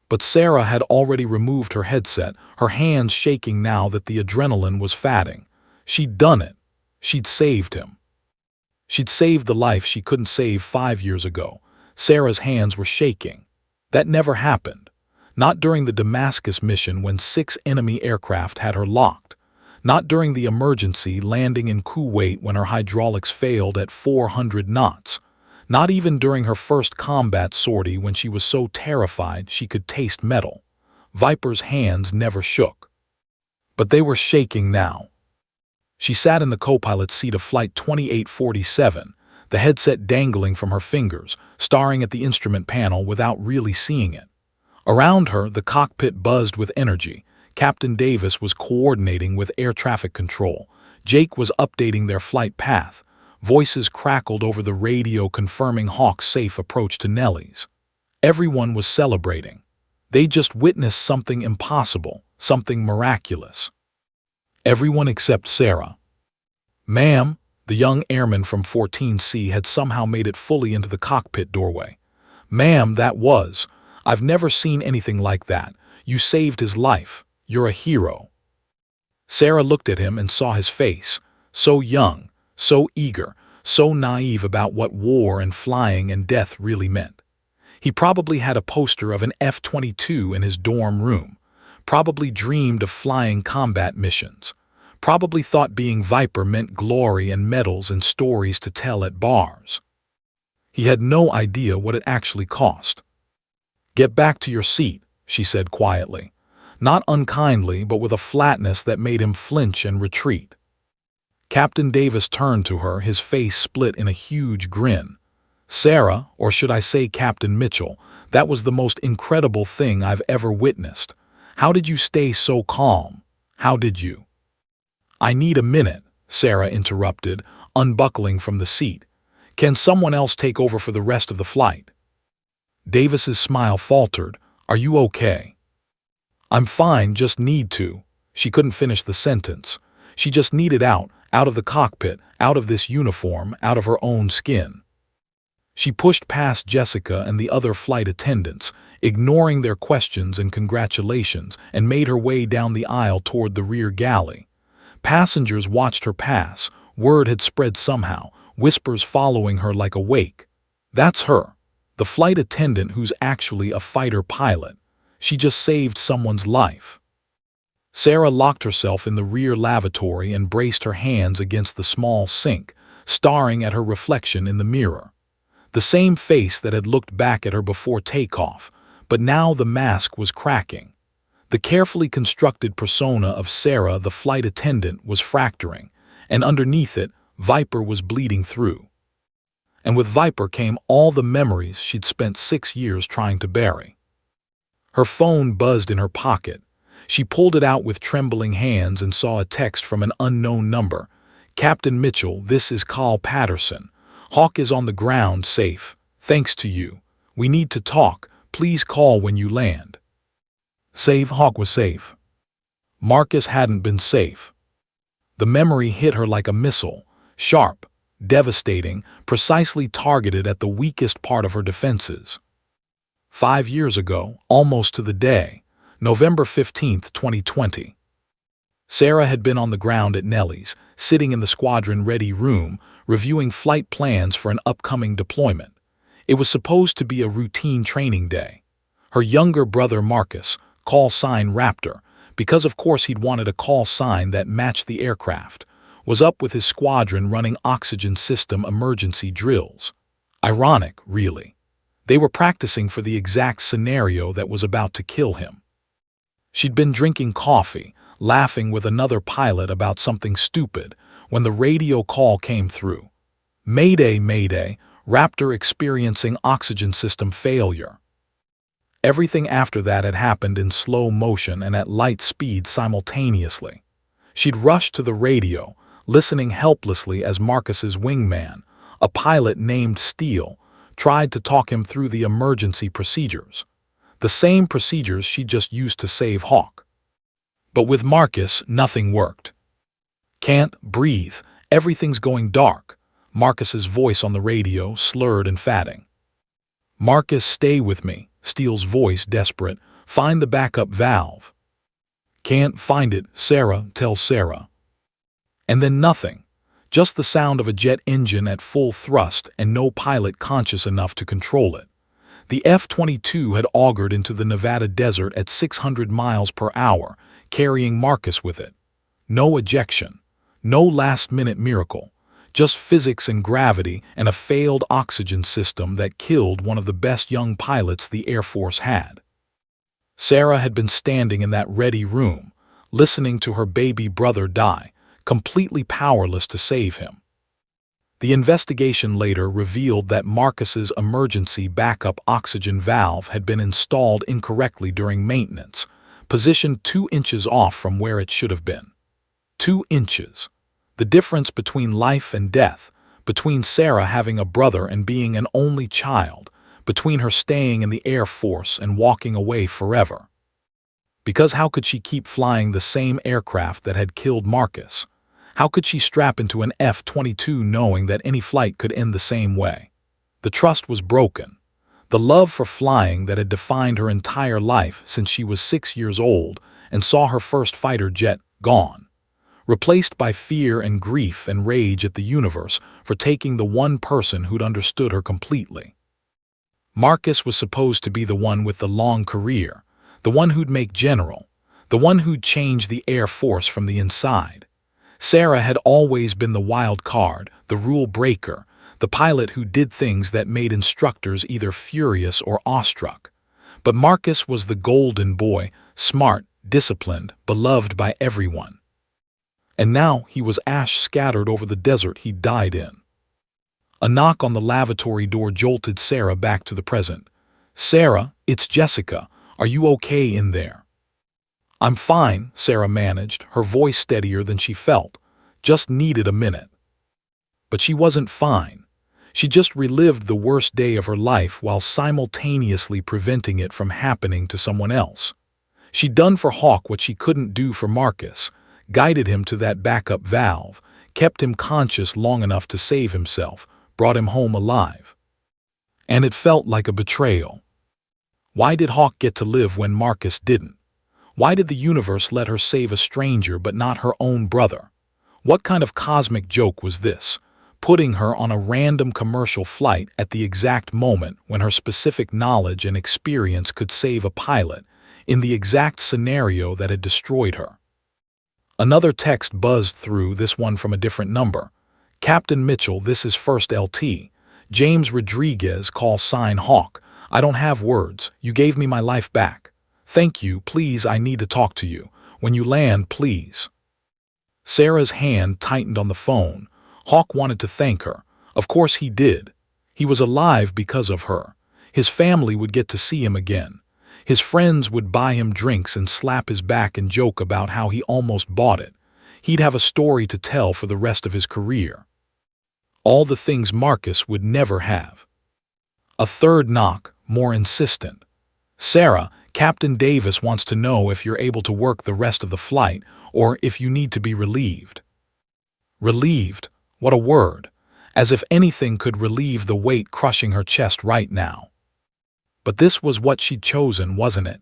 But Sarah had already removed her headset, her hands shaking now that the adrenaline was fatting. She'd done it. She'd saved him. She'd saved the life she couldn't save 5 years ago. Sarah's hands were shaking. That never happened. Not during the Damascus mission when 6 enemy aircraft had her locked. Not during the emergency landing in Kuwait when her hydraulics failed at 400 knots. Not even during her first combat sortie when she was so terrified she could taste metal. Viper's hands never shook. But they were shaking now. She sat in the co-pilot seat of Flight 2847, the headset dangling from her fingers, staring at the instrument panel without really seeing it. Around her, the cockpit buzzed with energy. Captain Davis was coordinating with air traffic control. Jake was updating their flight path. Voices crackled over the radio confirming Hawk's safe approach to Nellie's. Everyone was celebrating. They just witnessed something impossible, something miraculous. Everyone except Sarah. "Ma'am," the young airman from 14C had somehow made it fully into the cockpit doorway. "Ma'am, I've never seen anything like that. You saved his life. You're a hero." Sarah looked at him and saw his face. So young, so eager, so naive about what war and flying and death really meant. He probably had a poster of an F-22 in his dorm room. Probably dreamed of flying combat missions. Probably thought being Viper meant glory and medals and stories to tell at bars. He had no idea what it actually cost. "Get back to your seat," she said quietly. Not unkindly, but with a flatness that made him flinch and retreat. Captain Davis turned to her, his face split in a huge grin. "Sarah, or should I say Captain Mitchell, that was the most incredible thing I've ever witnessed. How did you stay so calm? How did you?" "I need a minute," Sarah interrupted, unbuckling from the seat. "Can someone else take over for the rest of the flight?" Davis's smile faltered. "Are you okay?" "I'm fine, just need to." She couldn't finish the sentence. She just needed out of the cockpit, out of this uniform, out of her own skin. She pushed past Jessica and the other flight attendants, ignoring their questions and congratulations, and made her way down the aisle toward the rear galley. Passengers watched her pass. Word had spread somehow, whispers following her like a wake. "That's her. The flight attendant who's actually a fighter pilot. She just saved someone's life." Sarah locked herself in the rear lavatory and braced her hands against the small sink, staring at her reflection in the mirror. The same face that had looked back at her before takeoff, but now the mask was cracking. The carefully constructed persona of Sarah, the flight attendant, was fracturing, and underneath it, Viper was bleeding through. And with Viper came all the memories she'd spent 6 years trying to bury. Her phone buzzed in her pocket. She pulled it out with trembling hands and saw a text from an unknown number. "Captain Mitchell, this is Carl Patterson. Hawk is on the ground, safe. Thanks to you. We need to talk. Please call when you land." Hawk was safe. Marcus hadn't been safe. The memory hit her like a missile, sharp, devastating, precisely targeted at the weakest part of her defenses. 5 years ago, almost to the day, November 15th, 2020. Sarah had been on the ground at Nellie's, sitting in the squadron-ready room, reviewing flight plans for an upcoming deployment. It was supposed to be a routine training day. Her younger brother Marcus, call sign Raptor, because of course he'd wanted a call sign that matched the aircraft, was up with his squadron running oxygen system emergency drills. Ironic, really. They were practicing for the exact scenario that was about to kill him. She'd been drinking coffee, laughing with another pilot about something stupid, when the radio call came through. "Mayday, Mayday, Raptor experiencing oxygen system failure." Everything after that had happened in slow motion and at light speed simultaneously. She'd rushed to the radio, listening helplessly as Marcus's wingman, a pilot named Steele, tried to talk him through the emergency procedures. The same procedures she'd just used to save Hawk. But with Marcus, nothing worked. "Can't breathe, everything's going dark," Marcus's voice on the radio slurred and fatting. "Marcus, stay with me," Steele's voice desperate. "Find the backup valve." "Can't find it, Sarah, tell Sarah." And then nothing. Just the sound of a jet engine at full thrust and no pilot conscious enough to control it. The F-22 had augured into the Nevada desert at 600 miles per hour, carrying Marcus with it. No ejection. No last-minute miracle. Just physics and gravity and a failed oxygen system that killed one of the best young pilots the Air Force had. Sarah had been standing in that ready room, listening to her baby brother die, completely powerless to save him. The investigation later revealed that Marcus's emergency backup oxygen valve had been installed incorrectly during maintenance, positioned 2 inches off from where it should have been. 2 inches. The difference between life and death, between Sarah having a brother and being an only child, between her staying in the Air Force and walking away forever. Because how could she keep flying the same aircraft that had killed Marcus? How could she strap into an F-22 knowing that any flight could end the same way? The trust was broken. The love for flying that had defined her entire life since she was 6 years old and saw her first fighter jet gone. Replaced by fear and grief and rage at the universe for taking the one person who'd understood her completely. Marcus was supposed to be the one with the long career, the one who'd make general, the one who'd change the Air Force from the inside. Sarah had always been the wild card, the rule breaker, the pilot who did things that made instructors either furious or awestruck. But Marcus was the golden boy, smart, disciplined, beloved by everyone. And now he was ash scattered over the desert he died in. A knock on the lavatory door jolted Sarah back to the present. "Sarah, it's Jessica. Are you okay in there?" "I'm fine," Sarah managed, her voice steadier than she felt. "Just needed a minute." But she wasn't fine. She just relived the worst day of her life while simultaneously preventing it from happening to someone else. She'd done for Hawk what she couldn't do for Marcus, guided him to that backup valve, kept him conscious long enough to save himself, brought him home alive. And it felt like a betrayal. Why did Hawk get to live when Marcus didn't? Why did the universe let her save a stranger but not her own brother? What kind of cosmic joke was this? Putting her on a random commercial flight at the exact moment when her specific knowledge and experience could save a pilot, in the exact scenario that had destroyed her. Another text buzzed through, this one from a different number. "Captain Mitchell, this is First LT. James Rodriguez, call sign Hawk. I don't have words. You gave me my life back. Thank you, please, I need to talk to you. When you land, please. Sarah's hand tightened on the phone. Hawk wanted to thank her. Of course he did. He was alive because of her. His family would get to see him again. His friends would buy him drinks and slap his back and joke about how he almost bought it. He'd have a story to tell for the rest of his career. All the things Marcus would never have. A third knock, more insistent. Sarah, Captain Davis wants to know if you're able to work the rest of the flight or if you need to be relieved. Relieved? What a word. As if anything could relieve the weight crushing her chest right now. But this was what she'd chosen, wasn't it?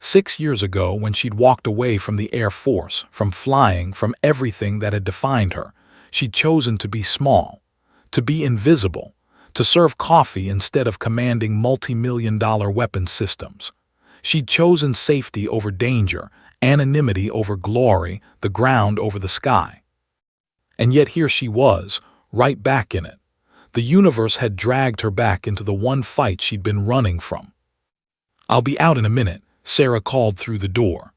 6 years ago, when she'd walked away from the Air Force, from flying, from everything that had defined her, she'd chosen to be small, to be invisible, to serve coffee instead of commanding multi-million-dollar weapon systems. She'd chosen safety over danger, anonymity over glory, the ground over the sky. And yet here she was, right back in it. The universe had dragged her back into the one fight she'd been running from. "I'll be out in a minute," Sarah called through the door.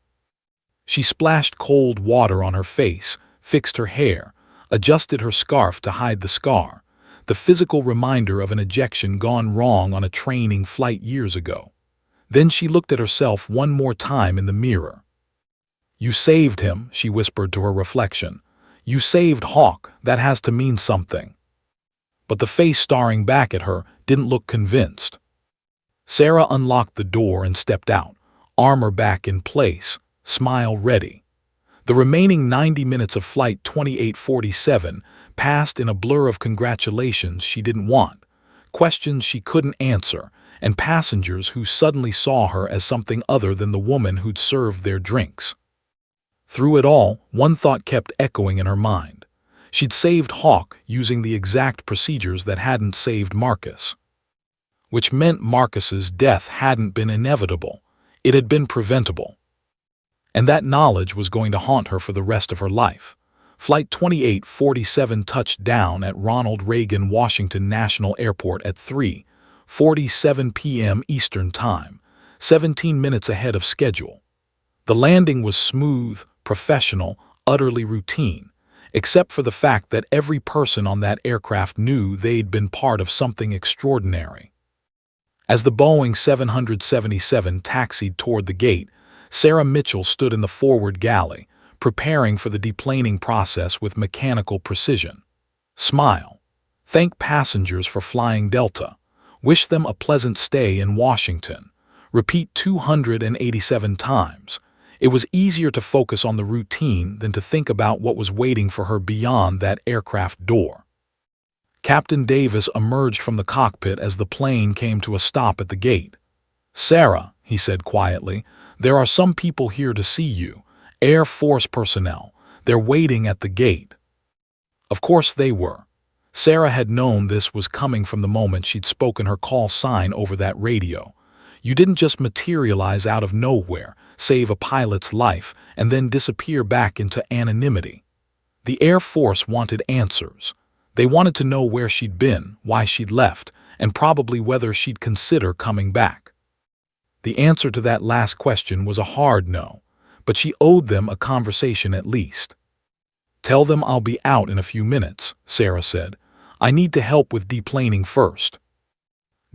She splashed cold water on her face, fixed her hair, adjusted her scarf to hide the scar, the physical reminder of an ejection gone wrong on a training flight years ago. Then she looked at herself one more time in the mirror. "You saved him," she whispered to her reflection. "You saved Hawk, that has to mean something." But the face staring back at her didn't look convinced. Sarah unlocked the door and stepped out, armor back in place, smile ready. The remaining 90 minutes of Flight 2847 passed in a blur of congratulations she didn't want, questions she couldn't answer, and passengers who suddenly saw her as something other than the woman who'd served their drinks. Through it all, one thought kept echoing in her mind. She'd saved Hawk using the exact procedures that hadn't saved Marcus. Which meant Marcus's death hadn't been inevitable. It had been preventable. And that knowledge was going to haunt her for the rest of her life. Flight 2847 touched down at Ronald Reagan Washington National Airport at 3:47 p.m. Eastern Time, 17 minutes ahead of schedule. The landing was smooth, professional, utterly routine, except for the fact that every person on that aircraft knew they'd been part of something extraordinary. As the Boeing 777 taxied toward the gate, Sarah Mitchell stood in the forward galley, preparing for the deplaning process with mechanical precision. Smile. Thank passengers for flying Delta. Wish them a pleasant stay in Washington. Repeat 287 times. It was easier to focus on the routine than to think about what was waiting for her beyond that aircraft door. Captain Davis emerged from the cockpit as the plane came to a stop at the gate. "Sarah," he said quietly, "there are some people here to see you. Air Force personnel. They're waiting at the gate." Of course they were. Sarah had known this was coming from the moment she'd spoken her call sign over that radio. You didn't just materialize out of nowhere, save a pilot's life, and then disappear back into anonymity. The Air Force wanted answers. They wanted to know where she'd been, why she'd left, and probably whether she'd consider coming back. The answer to that last question was a hard no, but she owed them a conversation at least. "Tell them I'll be out in a few minutes," Sarah said. "I need to help with deplaning first."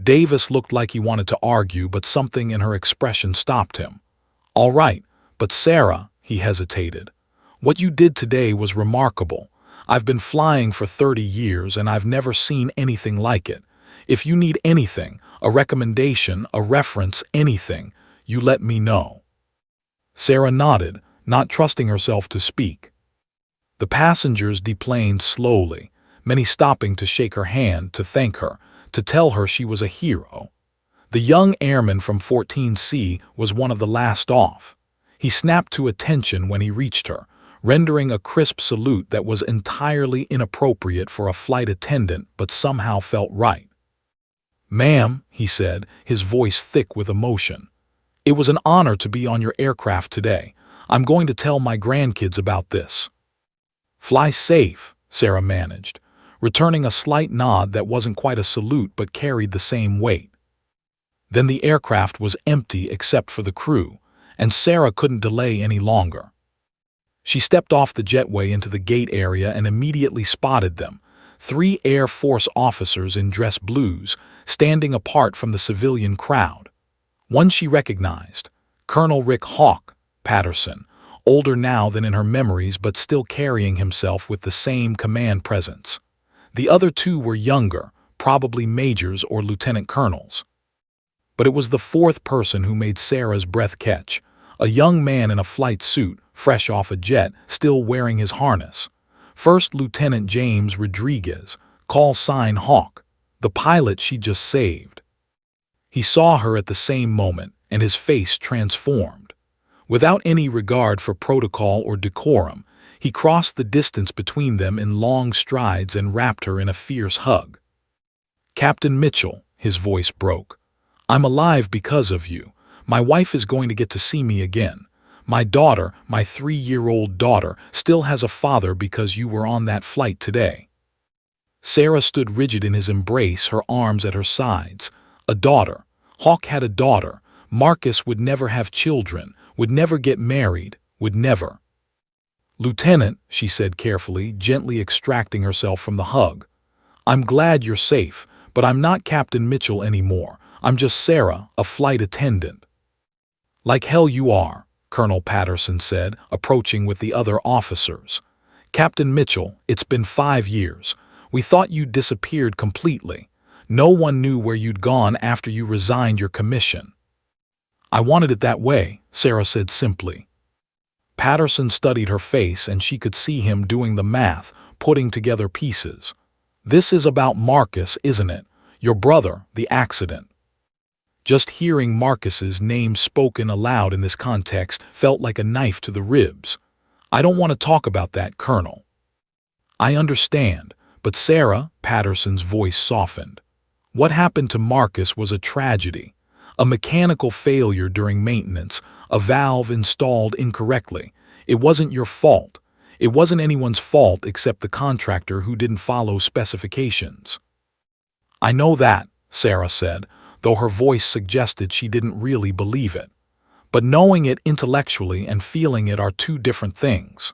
Davis looked like he wanted to argue, but something in her expression stopped him. "All right, but Sarah," he hesitated. "What you did today was remarkable. I've been flying for 30 years and I've never seen anything like it. If you need anything, a recommendation, a reference, anything, you let me know." Sarah nodded, not trusting herself to speak. The passengers deplaned slowly, many stopping to shake her hand, to thank her, to tell her she was a hero. The young airman from 14C was one of the last off. He snapped to attention when he reached her, rendering a crisp salute that was entirely inappropriate for a flight attendant but somehow felt right. "Ma'am," he said, his voice thick with emotion. "It was an honor to be on your aircraft today. I'm going to tell my grandkids about this." "Fly safe," Sarah managed. returning a slight nod that wasn't quite a salute but carried the same weight. Then the aircraft was empty except for the crew, and Sarah couldn't delay any longer. She stepped off the jetway into the gate area and immediately spotted them, 3 Air Force officers in dress blues, standing apart from the civilian crowd. One she recognized, Colonel Rick Hawk Patterson, older now than in her memories but still carrying himself with the same command presence. The other 2 were younger, probably majors or lieutenant colonels. But it was the 4th person who made Sarah's breath catch, a young man in a flight suit, fresh off a jet, still wearing his harness. First Lieutenant James Rodriguez, call sign Hawk, the pilot she just saved. He saw her at the same moment, and his face transformed. Without any regard for protocol or decorum, he crossed the distance between them in long strides and wrapped her in a fierce hug. "Captain Mitchell," his voice broke, "I'm alive because of you. My wife is going to get to see me again. My daughter, my 3-year-old daughter, still has a father because you were on that flight today." Sarah stood rigid in his embrace, her arms at her sides. A daughter. Hawk had a daughter. Marcus would never have children, would never get married, would never. "Lieutenant," she said carefully, gently extracting herself from the hug, "I'm glad you're safe, but I'm not Captain Mitchell anymore. I'm just Sarah, a flight attendant." "Like hell you are," Colonel Patterson said, approaching with the other officers. "Captain Mitchell, it's been 5 years. We thought you'd disappeared completely. No one knew where you'd gone after you resigned your commission." "I wanted it that way," Sarah said simply. Patterson studied her face and she could see him doing the math, putting together pieces. "This is about Marcus, isn't it? Your brother, the accident." Just hearing Marcus's name spoken aloud in this context felt like a knife to the ribs. "I don't want to talk about that, Colonel." "I understand, but Sarah," Patterson's voice softened. "What happened to Marcus was a tragedy. A mechanical failure during maintenance, a valve installed incorrectly. It wasn't your fault. It wasn't anyone's fault except the contractor who didn't follow specifications." "I know that," Sarah said, though her voice suggested she didn't really believe it. "But knowing it intellectually and feeling it are 2 different things."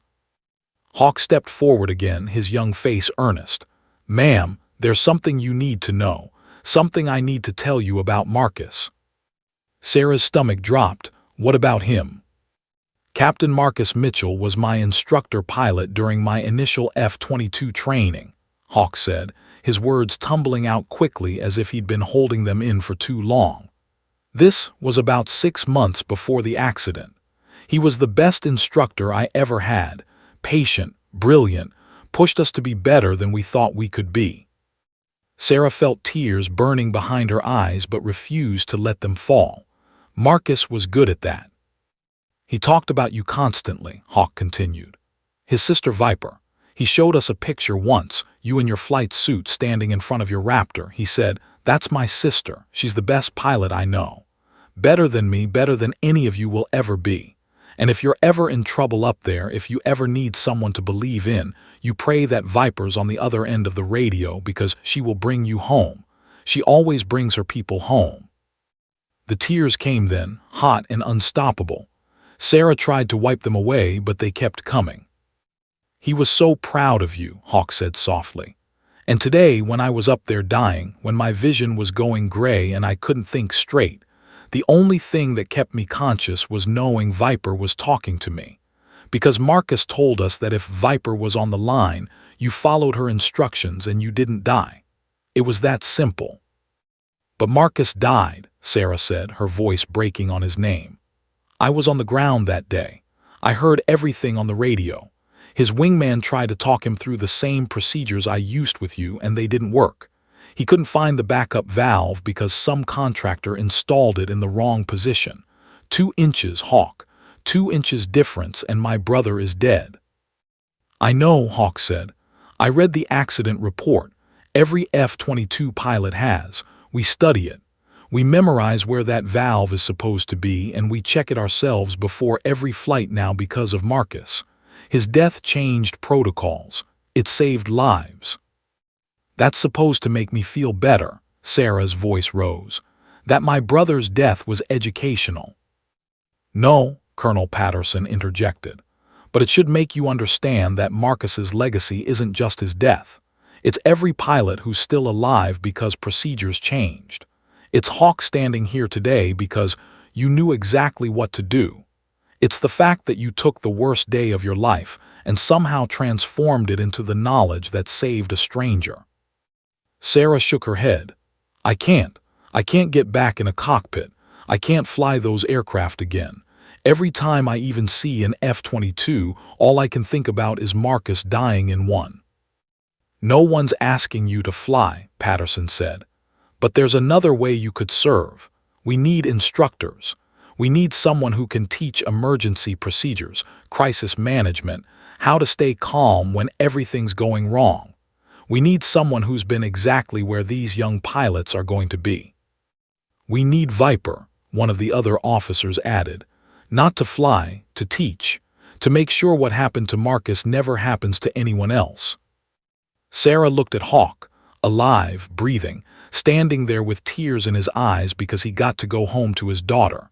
Hawk stepped forward again, his young face earnest. "Ma'am, there's something you need to know, something I need to tell you about Marcus." Sarah's stomach dropped. "What about him?" "Captain Marcus Mitchell was my instructor pilot during my initial F-22 training," Hawk said, his words tumbling out quickly as if he'd been holding them in for too long. "This was about 6 months before the accident. He was the best instructor I ever had, patient, brilliant, pushed us to be better than we thought we could be." Sarah felt tears burning behind her eyes but refused to let them fall. "Marcus was good at that." "He talked about you constantly," Hawk continued. "His sister Viper. He showed us a picture once, you in your flight suit standing in front of your Raptor. He said, 'That's my sister. She's the best pilot I know. Better than me, better than any of you will ever be. And if you're ever in trouble up there, if you ever need someone to believe in, you pray that Viper's on the other end of the radio because she will bring you home. She always brings her people home.'" The tears came then, hot and unstoppable. Sarah tried to wipe them away, but they kept coming. "He was so proud of you," Hawk said softly. "And today, when I was up there dying, when my vision was going gray and I couldn't think straight, the only thing that kept me conscious was knowing Viper was talking to me. Because Marcus told us that if Viper was on the line, you followed her instructions and you didn't die. It was that simple." "But Marcus died," Sarah said, her voice breaking on his name. "I was on the ground that day. I heard everything on the radio. His wingman tried to talk him through the same procedures I used with you, and they didn't work. He couldn't find the backup valve because some contractor installed it in the wrong position. 2 inches, Hawk. 2 inches difference, and my brother is dead." "I know," Hawk said. "I read the accident report. Every F-22 pilot has. We study it. We memorize where that valve is supposed to be, and we check it ourselves before every flight now because of Marcus. His death changed protocols. It saved lives." That's supposed to make me feel better, Sarah's voice rose. That my brother's death was educational. No, Colonel Patterson interjected. But it should make you understand that Marcus's legacy isn't just his death. It's every pilot who's still alive because procedures changed. It's Hawk standing here today because you knew exactly what to do. It's the fact that you took the worst day of your life and somehow transformed it into the knowledge that saved a stranger. Sarah shook her head. I can't. I can't get back in a cockpit. I can't fly those aircraft again. Every time I even see an F-22, all I can think about is Marcus dying in one. No one's asking you to fly, Patterson said. But there's another way you could serve. We need instructors. We need someone who can teach emergency procedures, crisis management, how to stay calm when everything's going wrong. We need someone who's been exactly where these young pilots are going to be. We need Viper, one of the other officers added. Not to fly, to teach, to make sure what happened to Marcus never happens to anyone else. Sarah looked at Hawk, alive, breathing, standing there with tears in his eyes because he got to go home to his daughter.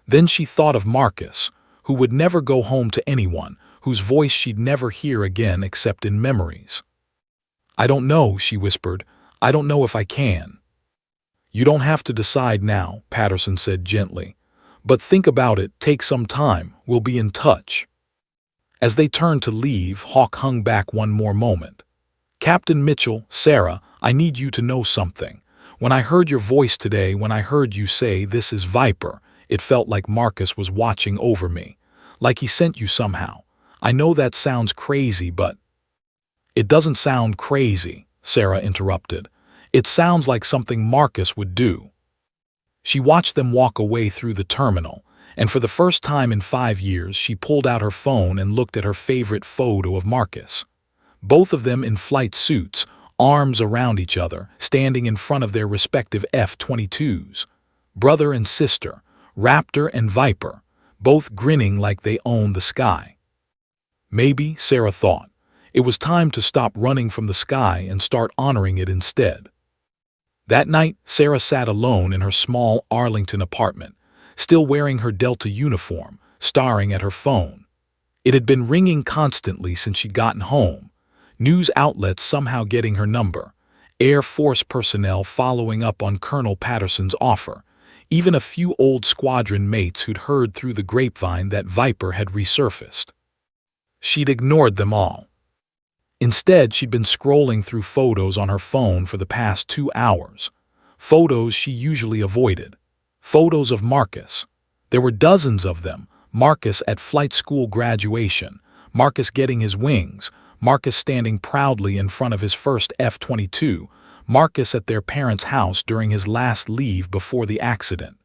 Then she thought of Marcus, who would never go home to anyone, whose voice she'd never hear again except in memories. I don't know, she whispered. I don't know if I can. You don't have to decide now, Patterson said gently. But think about it, take some time, we'll be in touch. As they turned to leave, Hawk hung back one more moment. Captain Mitchell, Sarah, I need you to know something. When I heard your voice today, when I heard you say, "This is Viper," it felt like Marcus was watching over me. Like he sent you somehow. I know that sounds crazy, but... It doesn't sound crazy, Sarah interrupted. It sounds like something Marcus would do. She watched them walk away through the terminal, and for the first time in 5 years she pulled out her phone and looked at her favorite photo of Marcus. Both of them in flight suits, arms around each other, standing in front of their respective F-22s. Brother and sister, Raptor and Viper, both grinning like they owned the sky. Maybe, Sarah thought, it was time to stop running from the sky and start honoring it instead. That night, Sarah sat alone in her small Arlington apartment, still wearing her Delta uniform, staring at her phone. It had been ringing constantly since she'd gotten home. News outlets somehow getting her number, Air Force personnel following up on Colonel Patterson's offer, even a few old squadron mates who'd heard through the grapevine that Viper had resurfaced. She'd ignored them all. Instead, she'd been scrolling through photos on her phone for the past 2 hours. Photos she usually avoided. Photos of Marcus. There were dozens of them. Marcus at flight school graduation. Marcus getting his wings. Marcus standing proudly in front of his first F-22. Marcus at their parents' house during his last leave before the accident.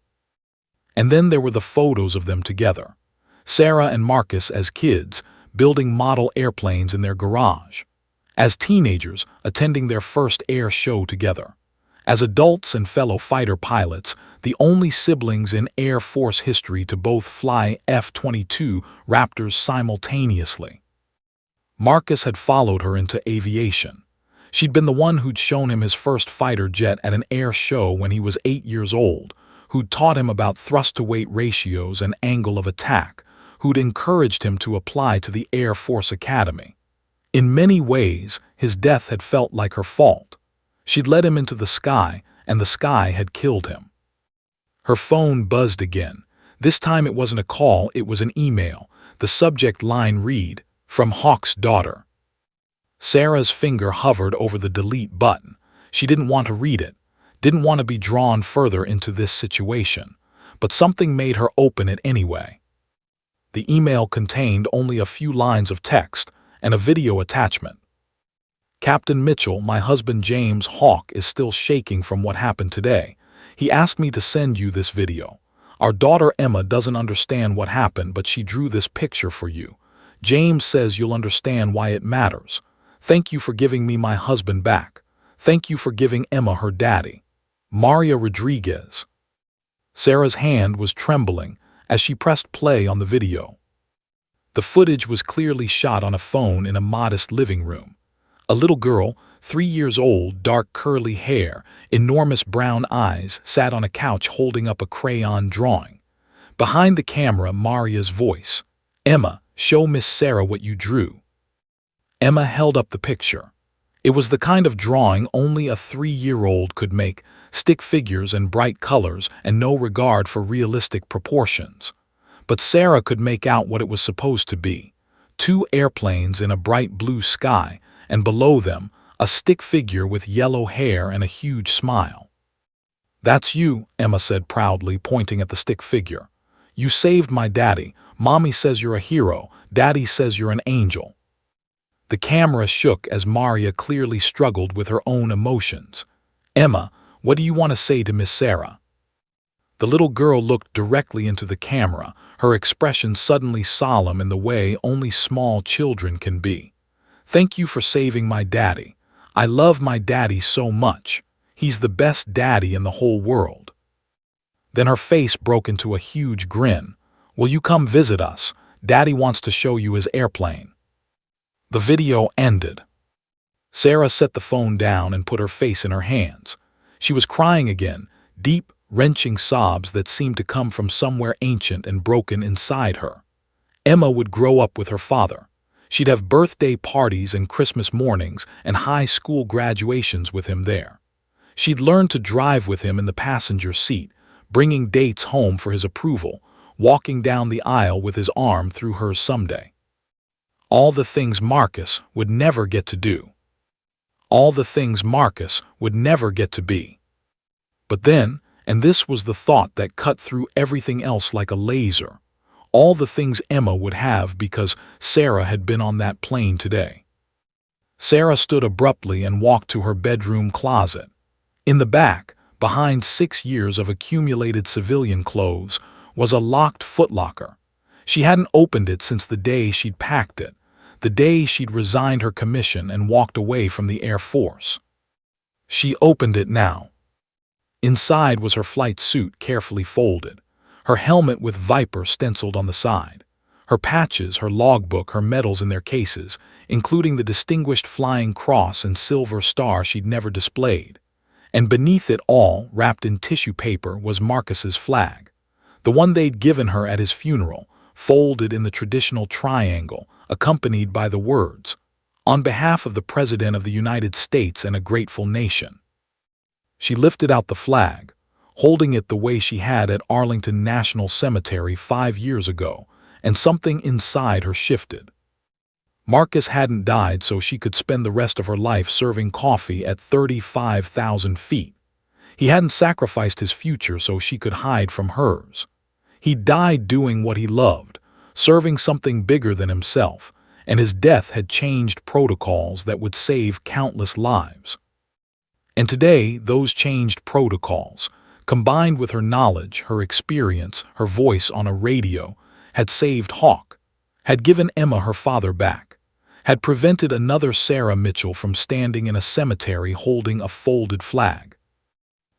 And then there were the photos of them together. Sarah and Marcus as kids, building model airplanes in their garage. As teenagers, attending their first air show together. As adults and fellow fighter pilots, the only siblings in Air Force history to both fly F-22 Raptors simultaneously. Marcus had followed her into aviation. She'd been the one who'd shown him his first fighter jet at an air show when he was 8 years old, who'd taught him about thrust-to-weight ratios and angle of attack, who'd encouraged him to apply to the Air Force Academy. In many ways, his death had felt like her fault. She'd led him into the sky, and the sky had killed him. Her phone buzzed again. This time it wasn't a call, it was an email. The subject line read, "From Hawk's daughter." Sarah's finger hovered over the delete button. She didn't want to read it, didn't want to be drawn further into this situation, but something made her open it anyway. The email contained only a few lines of text and a video attachment. Captain Mitchell, my husband James Hawk is still shaking from what happened today. He asked me to send you this video. Our daughter Emma doesn't understand what happened, but she drew this picture for you. James says you'll understand why it matters. Thank you for giving me my husband back. Thank you for giving Emma her daddy. Maria Rodriguez. Sarah's hand was trembling as she pressed play on the video. The footage was clearly shot on a phone in a modest living room. A little girl, 3 years old, dark curly hair, enormous brown eyes, sat on a couch holding up a crayon drawing. Behind the camera, Maria's voice. "Emma, show Miss Sarah what you drew." Emma held up the picture. It was the kind of drawing only a 3-year-old could make, stick figures and bright colors and no regard for realistic proportions. But Sarah could make out what it was supposed to be. 2 airplanes in a bright blue sky, and below them, a stick figure with yellow hair and a huge smile. "That's you," Emma said proudly, pointing at the stick figure. "You saved my daddy. Mommy says you're a hero. Daddy says you're an angel." The camera shook as Maria clearly struggled with her own emotions. "Emma, what do you want to say to Miss Sarah?" The little girl looked directly into the camera, her expression suddenly solemn in the way only small children can be. "Thank you for saving my daddy. I love my daddy so much. He's the best daddy in the whole world." Then her face broke into a huge grin. "Will you come visit us? Daddy wants to show you his airplane." The video ended. Sarah set the phone down and put her face in her hands. She was crying again, deep, wrenching sobs that seemed to come from somewhere ancient and broken inside her. Emma would grow up with her father. She'd have birthday parties and Christmas mornings and high school graduations with him there. She'd learn to drive with him in the passenger seat, bringing dates home for his approval, walking down the aisle with his arm through hers someday. All the things Marcus would never get to do. All the things Marcus would never get to be. But then, and this was the thought that cut through everything else like a laser, all the things Emma would have because Sarah had been on that plane today. Sarah stood abruptly and walked to her bedroom closet. In the back, behind 6 years of accumulated civilian clothes, was a locked footlocker. She hadn't opened it since the day she'd packed it, the day she'd resigned her commission and walked away from the Air Force. She opened it now. Inside was her flight suit carefully folded, her helmet with Viper stenciled on the side, her patches, her logbook, her medals in their cases, including the Distinguished Flying Cross and Silver Star she'd never displayed. And beneath it all, wrapped in tissue paper, was Marcus's flag, the one they'd given her at his funeral, folded in the traditional triangle, accompanied by the words, "On behalf of the President of the United States and a grateful nation." She lifted out the flag, holding it the way she had at Arlington National Cemetery 5 years ago, and something inside her shifted. Marcus hadn't died so she could spend the rest of her life serving coffee at 35,000 feet. He hadn't sacrificed his future so she could hide from hers. He died doing what he loved, serving something bigger than himself, and his death had changed protocols that would save countless lives. And today, those changed protocols, combined with her knowledge, her experience, her voice on a radio, had saved Hawk, had given Emma her father back, had prevented another Sarah Mitchell from standing in a cemetery holding a folded flag.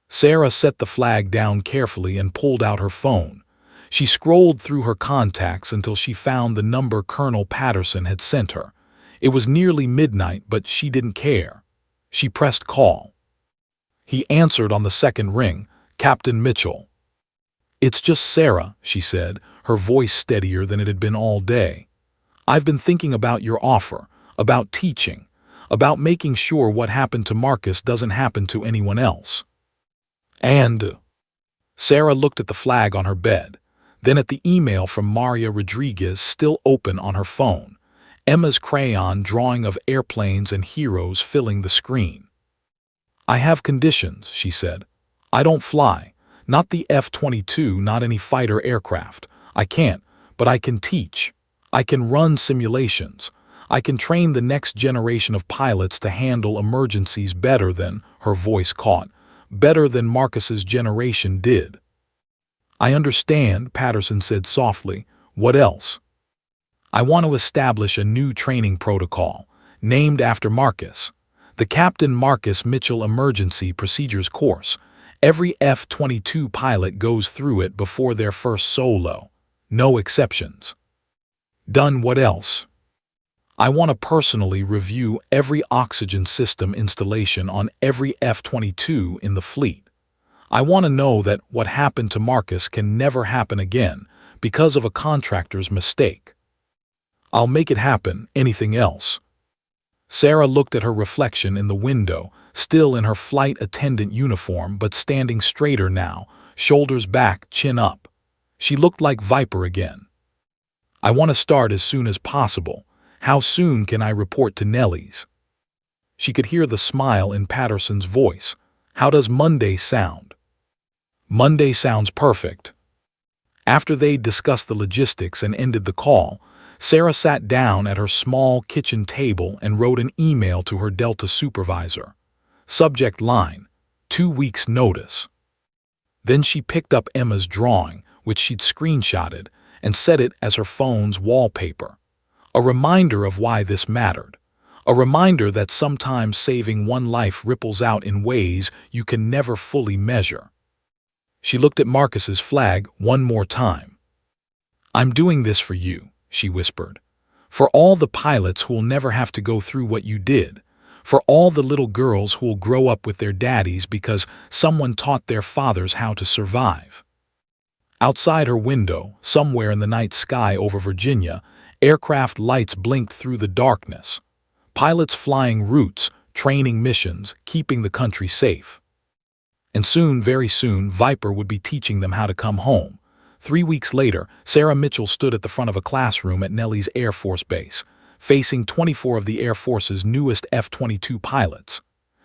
Sarah set the flag down carefully and pulled out her phone. She scrolled through her contacts until she found the number Colonel Patterson had sent her. It was nearly midnight, but she didn't care. She pressed call. He answered on the second ring, "Captain Mitchell." "It's just Sarah," she said, her voice steadier than it had been all day. "I've been thinking about your offer, about teaching, about making sure what happened to Marcus doesn't happen to anyone else." And Sarah looked at the flag on her bed, then at the email from Maria Rodriguez still open on her phone, Emma's crayon drawing of airplanes and heroes filling the screen. "I have conditions," she said. "I don't fly, not the F-22, not any fighter aircraft. I can't, but I can teach. I can run simulations. I can train the next generation of pilots to handle emergencies better than," her voice caught, "better than Marcus's generation did." "I understand," Patterson said softly. "What else?" "I want to establish a new training protocol, named after Marcus. The Captain Marcus Mitchell Emergency Procedures Course. Every F-22 pilot goes through it before their first solo. No exceptions." "Done what else?" I want to personally review every oxygen system installation on every F-22 in the fleet. I want to know that what happened to Marcus can never happen again because of a contractor's mistake. I'll make it happen, anything else. Sarah looked at her reflection in the window, still in her flight attendant uniform but standing straighter now, shoulders back, chin up. She looked like Viper again. I want to start as soon as possible. How soon can I report to Nellie's? She could hear the smile in Patterson's voice. How does Monday sound? Monday sounds perfect. After they'd discussed the logistics and ended the call, Sarah sat down at her small kitchen table and wrote an email to her Delta supervisor. Subject line, 2 weeks notice. Then she picked up Emma's drawing, which she'd screenshotted, and set it as her phone's wallpaper. A reminder of why this mattered. A reminder that sometimes saving one life ripples out in ways you can never fully measure. She looked at Marcus's flag one more time. I'm doing this for you, she whispered. For all the pilots who'll never have to go through what you did. For all the little girls who'll grow up with their daddies because someone taught their fathers how to survive. Outside her window, somewhere in the night sky over Virginia, aircraft lights blinked through the darkness. Pilots flying routes, training missions, keeping the country safe. And soon, very soon, Viper would be teaching them how to come home. 3 weeks later, Sarah Mitchell stood at the front of a classroom at Nellie's Air Force Base, facing 24 of the Air Force's newest F-22 pilots.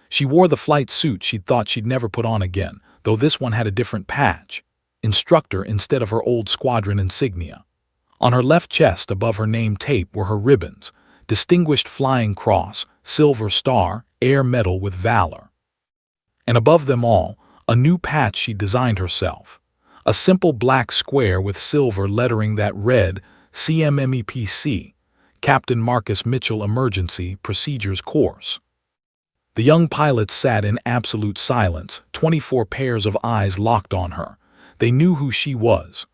She wore the flight suit she'd thought she'd never put on again, though this one had a different patch. Instructor instead of her old squadron insignia. On her left chest above her name tape were her ribbons, Distinguished Flying Cross, Silver Star, Air Medal with Valor. And above them all, a new patch she designed herself. A simple black square with silver lettering that read CMMEPC, Captain Marcus Mitchell Emergency Procedures Course. The young pilots sat in absolute silence, 24 pairs of eyes locked on her. They knew who she was.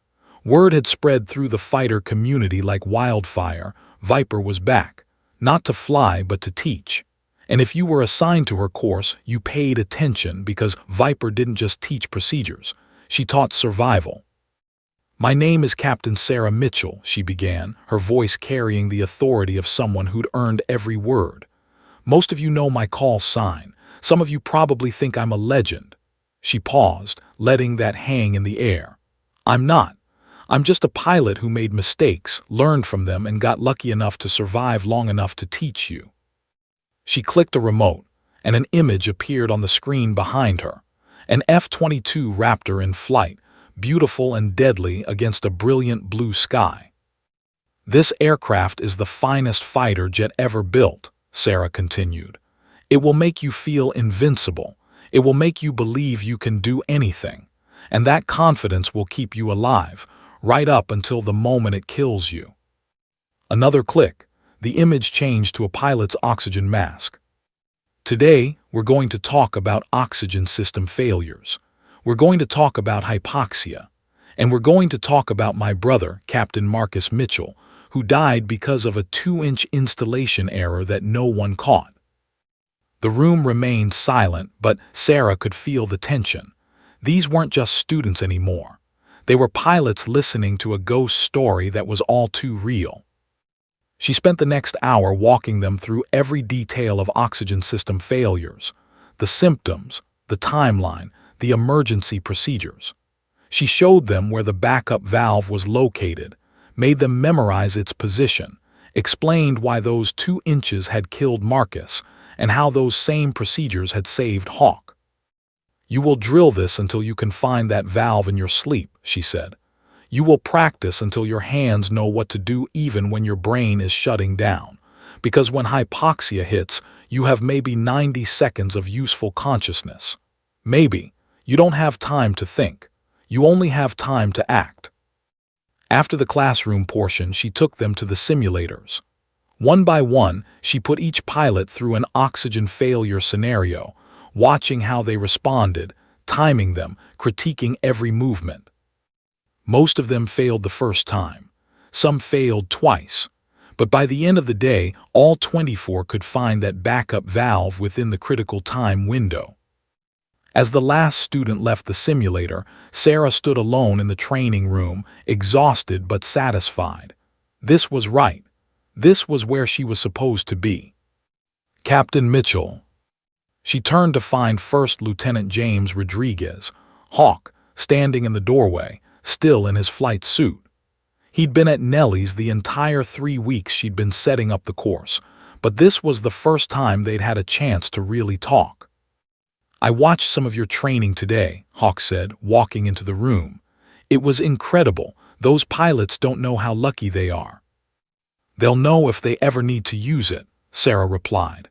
Word had spread through the fighter community like wildfire. Viper was back, not to fly but to teach. And if you were assigned to her course, you paid attention because Viper didn't just teach procedures. She taught survival. My name is Captain Sarah Mitchell, she began, her voice carrying the authority of someone who'd earned every word. Most of you know my call sign. Some of you probably think I'm a legend. She paused, letting that hang in the air. I'm not. I'm just a pilot who made mistakes, learned from them, and got lucky enough to survive long enough to teach you. She clicked a remote, and an image appeared on the screen behind her. An F-22 Raptor in flight, beautiful and deadly against a brilliant blue sky. This aircraft is the finest fighter jet ever built, Sarah continued. It will make you feel invincible. It will make you believe you can do anything. And that confidence will keep you alive, right up until the moment it kills you. Another click. The image changed to a pilot's oxygen mask. Today, we're going to talk about oxygen system failures. We're going to talk about hypoxia. And we're going to talk about my brother, Captain Marcus Mitchell, who died because of a 2-inch installation error that no one caught. The room remained silent, but Sarah could feel the tension. These weren't just students anymore. They were pilots listening to a ghost story that was all too real. She spent the next hour walking them through every detail of oxygen system failures, the symptoms, the timeline, the emergency procedures. She showed them where the backup valve was located, made them memorize its position, explained why those 2 inches had killed Marcus, and how those same procedures had saved Hawk. You will drill this until you can find that valve in your sleep, she said. You will practice until your hands know what to do even when your brain is shutting down. Because when hypoxia hits, you have maybe 90 seconds of useful consciousness. Maybe. You don't have time to think. You only have time to act. After the classroom portion, she took them to the simulators. One by one, she put each pilot through an oxygen failure scenario, watching how they responded, timing them, critiquing every movement. Most of them failed the first time. Some failed twice. But by the end of the day, all 24 could find that backup valve within the critical time window. As the last student left the simulator, Sarah stood alone in the training room, exhausted but satisfied. This was right. This was where she was supposed to be. Captain Mitchell. She turned to find First Lieutenant James Rodriguez, Hawk, standing in the doorway, still in his flight suit. He'd been at Nellie's the entire 3 weeks she'd been setting up the course, but this was the first time they'd had a chance to really talk. "I watched some of your training today," Hawk said, walking into the room. "It was incredible. Those pilots don't know how lucky they are." "They'll know if they ever need to use it," Sarah replied.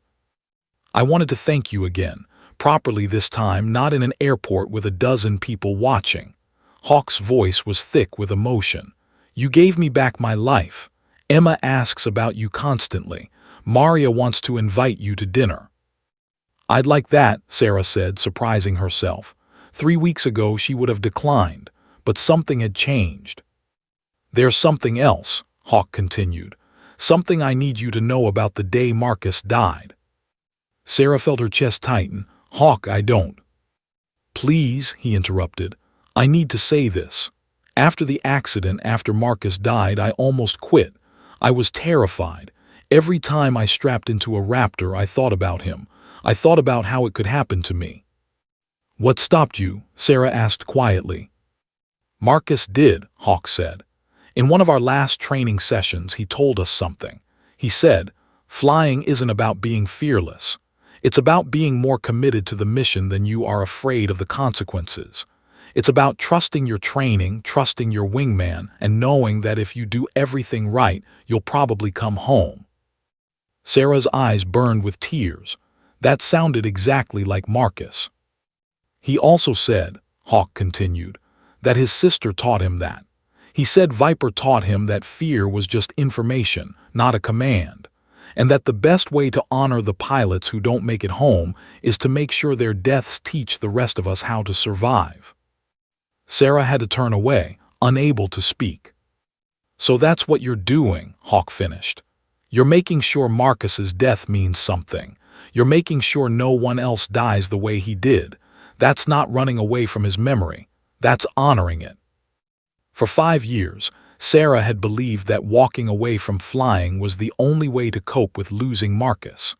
"I wanted to thank you again, properly this time, not in an airport with a dozen people watching." Hawk's voice was thick with emotion. "You gave me back my life. Emma asks about you constantly. Maria wants to invite you to dinner." "I'd like that," Sarah said, surprising herself. 3 weeks ago she would have declined, but something had changed. "There's something else," Hawk continued. "Something I need you to know about the day Marcus died." Sarah felt her chest tighten. "Hawk, I don't." "Please," he interrupted. "I need to say this. After the accident, after Marcus died, I almost quit. I was terrified. Every time I strapped into a Raptor, I thought about him. I thought about how it could happen to me." "What stopped you?" Sarah asked quietly. "Marcus did," Hawk said. "In one of our last training sessions, he told us something. He said, 'Flying isn't about being fearless. It's about being more committed to the mission than you are afraid of the consequences. It's about trusting your training, trusting your wingman, and knowing that if you do everything right, you'll probably come home.'" Sarah's eyes burned with tears. That sounded exactly like Marcus. "He also said," Hawk continued, "that his sister taught him that. He said Viper taught him that fear was just information, not a command, and that the best way to honor the pilots who don't make it home is to make sure their deaths teach the rest of us how to survive." Sarah had to turn away, unable to speak. "So that's what you're doing," Hawk finished. "You're making sure Marcus's death means something. You're making sure no one else dies the way he did. That's not running away from his memory. That's honoring it." For 5 years, Sarah had believed that walking away from flying was the only way to cope with losing Marcus.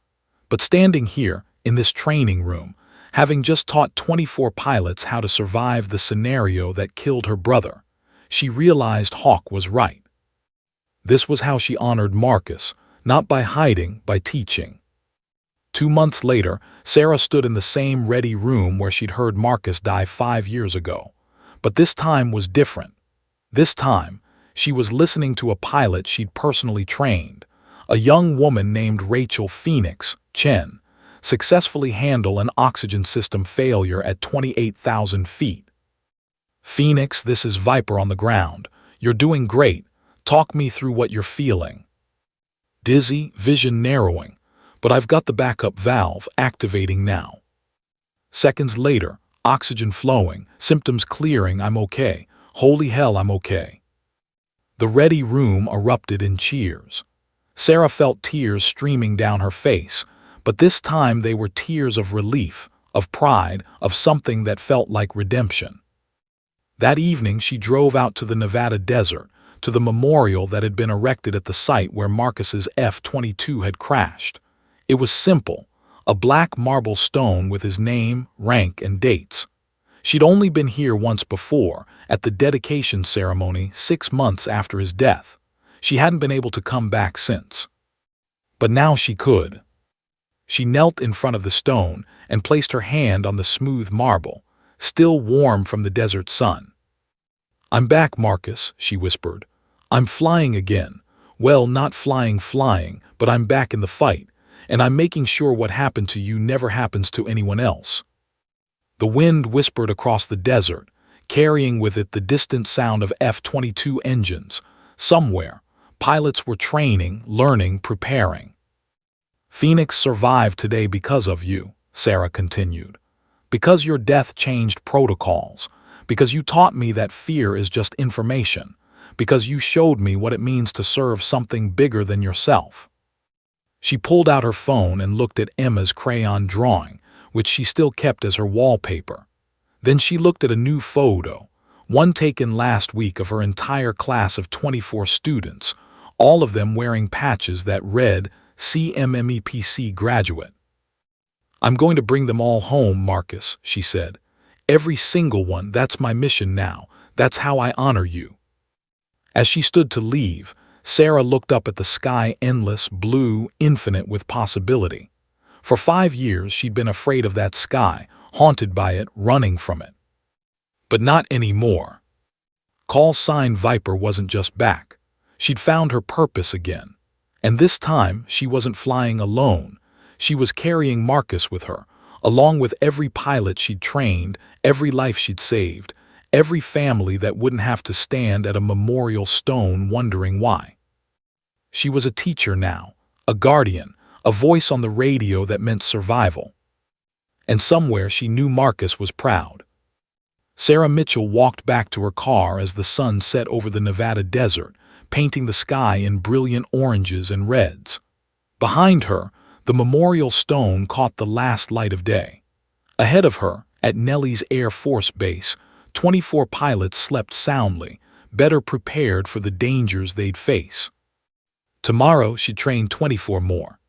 But standing here, in this training room, having just taught 24 pilots how to survive the scenario that killed her brother, she realized Hawk was right. This was how she honored Marcus, not by hiding, by teaching. 2 months later, Sarah stood in the same ready room where she'd heard Marcus die 5 years ago. But this time was different. This time, she was listening to a pilot she'd personally trained, a young woman named Rachel Phoenix Chen, successfully handle an oxygen system failure at 28,000 feet. "Phoenix, this is Viper on the ground. You're doing great. Talk me through what you're feeling." "Dizzy, vision narrowing, but I've got the backup valve activating now." Seconds later, oxygen flowing, symptoms clearing, "I'm okay. Holy hell, I'm okay." The ready room erupted in cheers. Sarah felt tears streaming down her face, but this time they were tears of relief, of pride, of something that felt like redemption. That evening she drove out to the Nevada desert, to the memorial that had been erected at the site where Marcus's F-22 had crashed. It was simple, a black marble stone with his name, rank, and dates. She'd only been here once before, at the dedication ceremony 6 months after his death. She hadn't been able to come back since. But now she could. She knelt in front of the stone and placed her hand on the smooth marble, still warm from the desert sun. "I'm back, Marcus," she whispered. "I'm flying again. Well, not flying, but I'm back in the fight, and I'm making sure what happened to you never happens to anyone else." The wind whispered across the desert, carrying with it the distant sound of F-22 engines. Somewhere, pilots were training, learning, preparing. "Phoenix survived today because of you," Sarah continued. "Because your death changed protocols. Because you taught me that fear is just information. because you showed me what it means to serve something bigger than yourself." She pulled out her phone and looked at Emma's crayon drawing, which she still kept as her wallpaper. Then she looked at a new photo, one taken last week of her entire class of 24 students, all of them wearing patches that read CMMEPC graduate. "I'm going to bring them all home, Marcus," she said. "Every single one. That's my mission now. That's how I honor you." As she stood to leave, Sarah looked up at the sky, endless, blue, infinite with possibility. For 5 years she'd been afraid of that sky, haunted by it, running from it. But not anymore. Call sign Viper wasn't just back. She'd found her purpose again. And this time she wasn't flying alone. She was carrying Marcus with her, along with every pilot she'd trained, every life she'd saved, every family that wouldn't have to stand at a memorial stone wondering why. She was a teacher now, a guardian, a voice on the radio that meant survival. And somewhere she knew Marcus was proud. Sarah Mitchell walked back to her car as the sun set over the Nevada desert, painting the sky in brilliant oranges and reds. Behind her, the memorial stone caught the last light of day. Ahead of her, at Nellis Air Force Base, 24 pilots slept soundly, better prepared for the dangers they'd face. Tomorrow she'd train 24 more.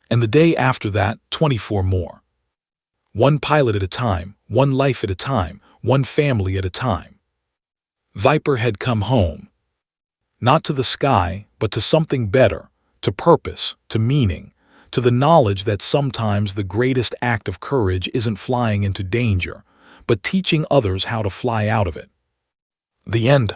And the day after that, 24 more. One pilot at a time, one life at a time, one family at a time. Viper had come home. Not to the sky, but to something better, to purpose, to meaning, to the knowledge that sometimes the greatest act of courage isn't flying into danger, but teaching others how to fly out of it. The end.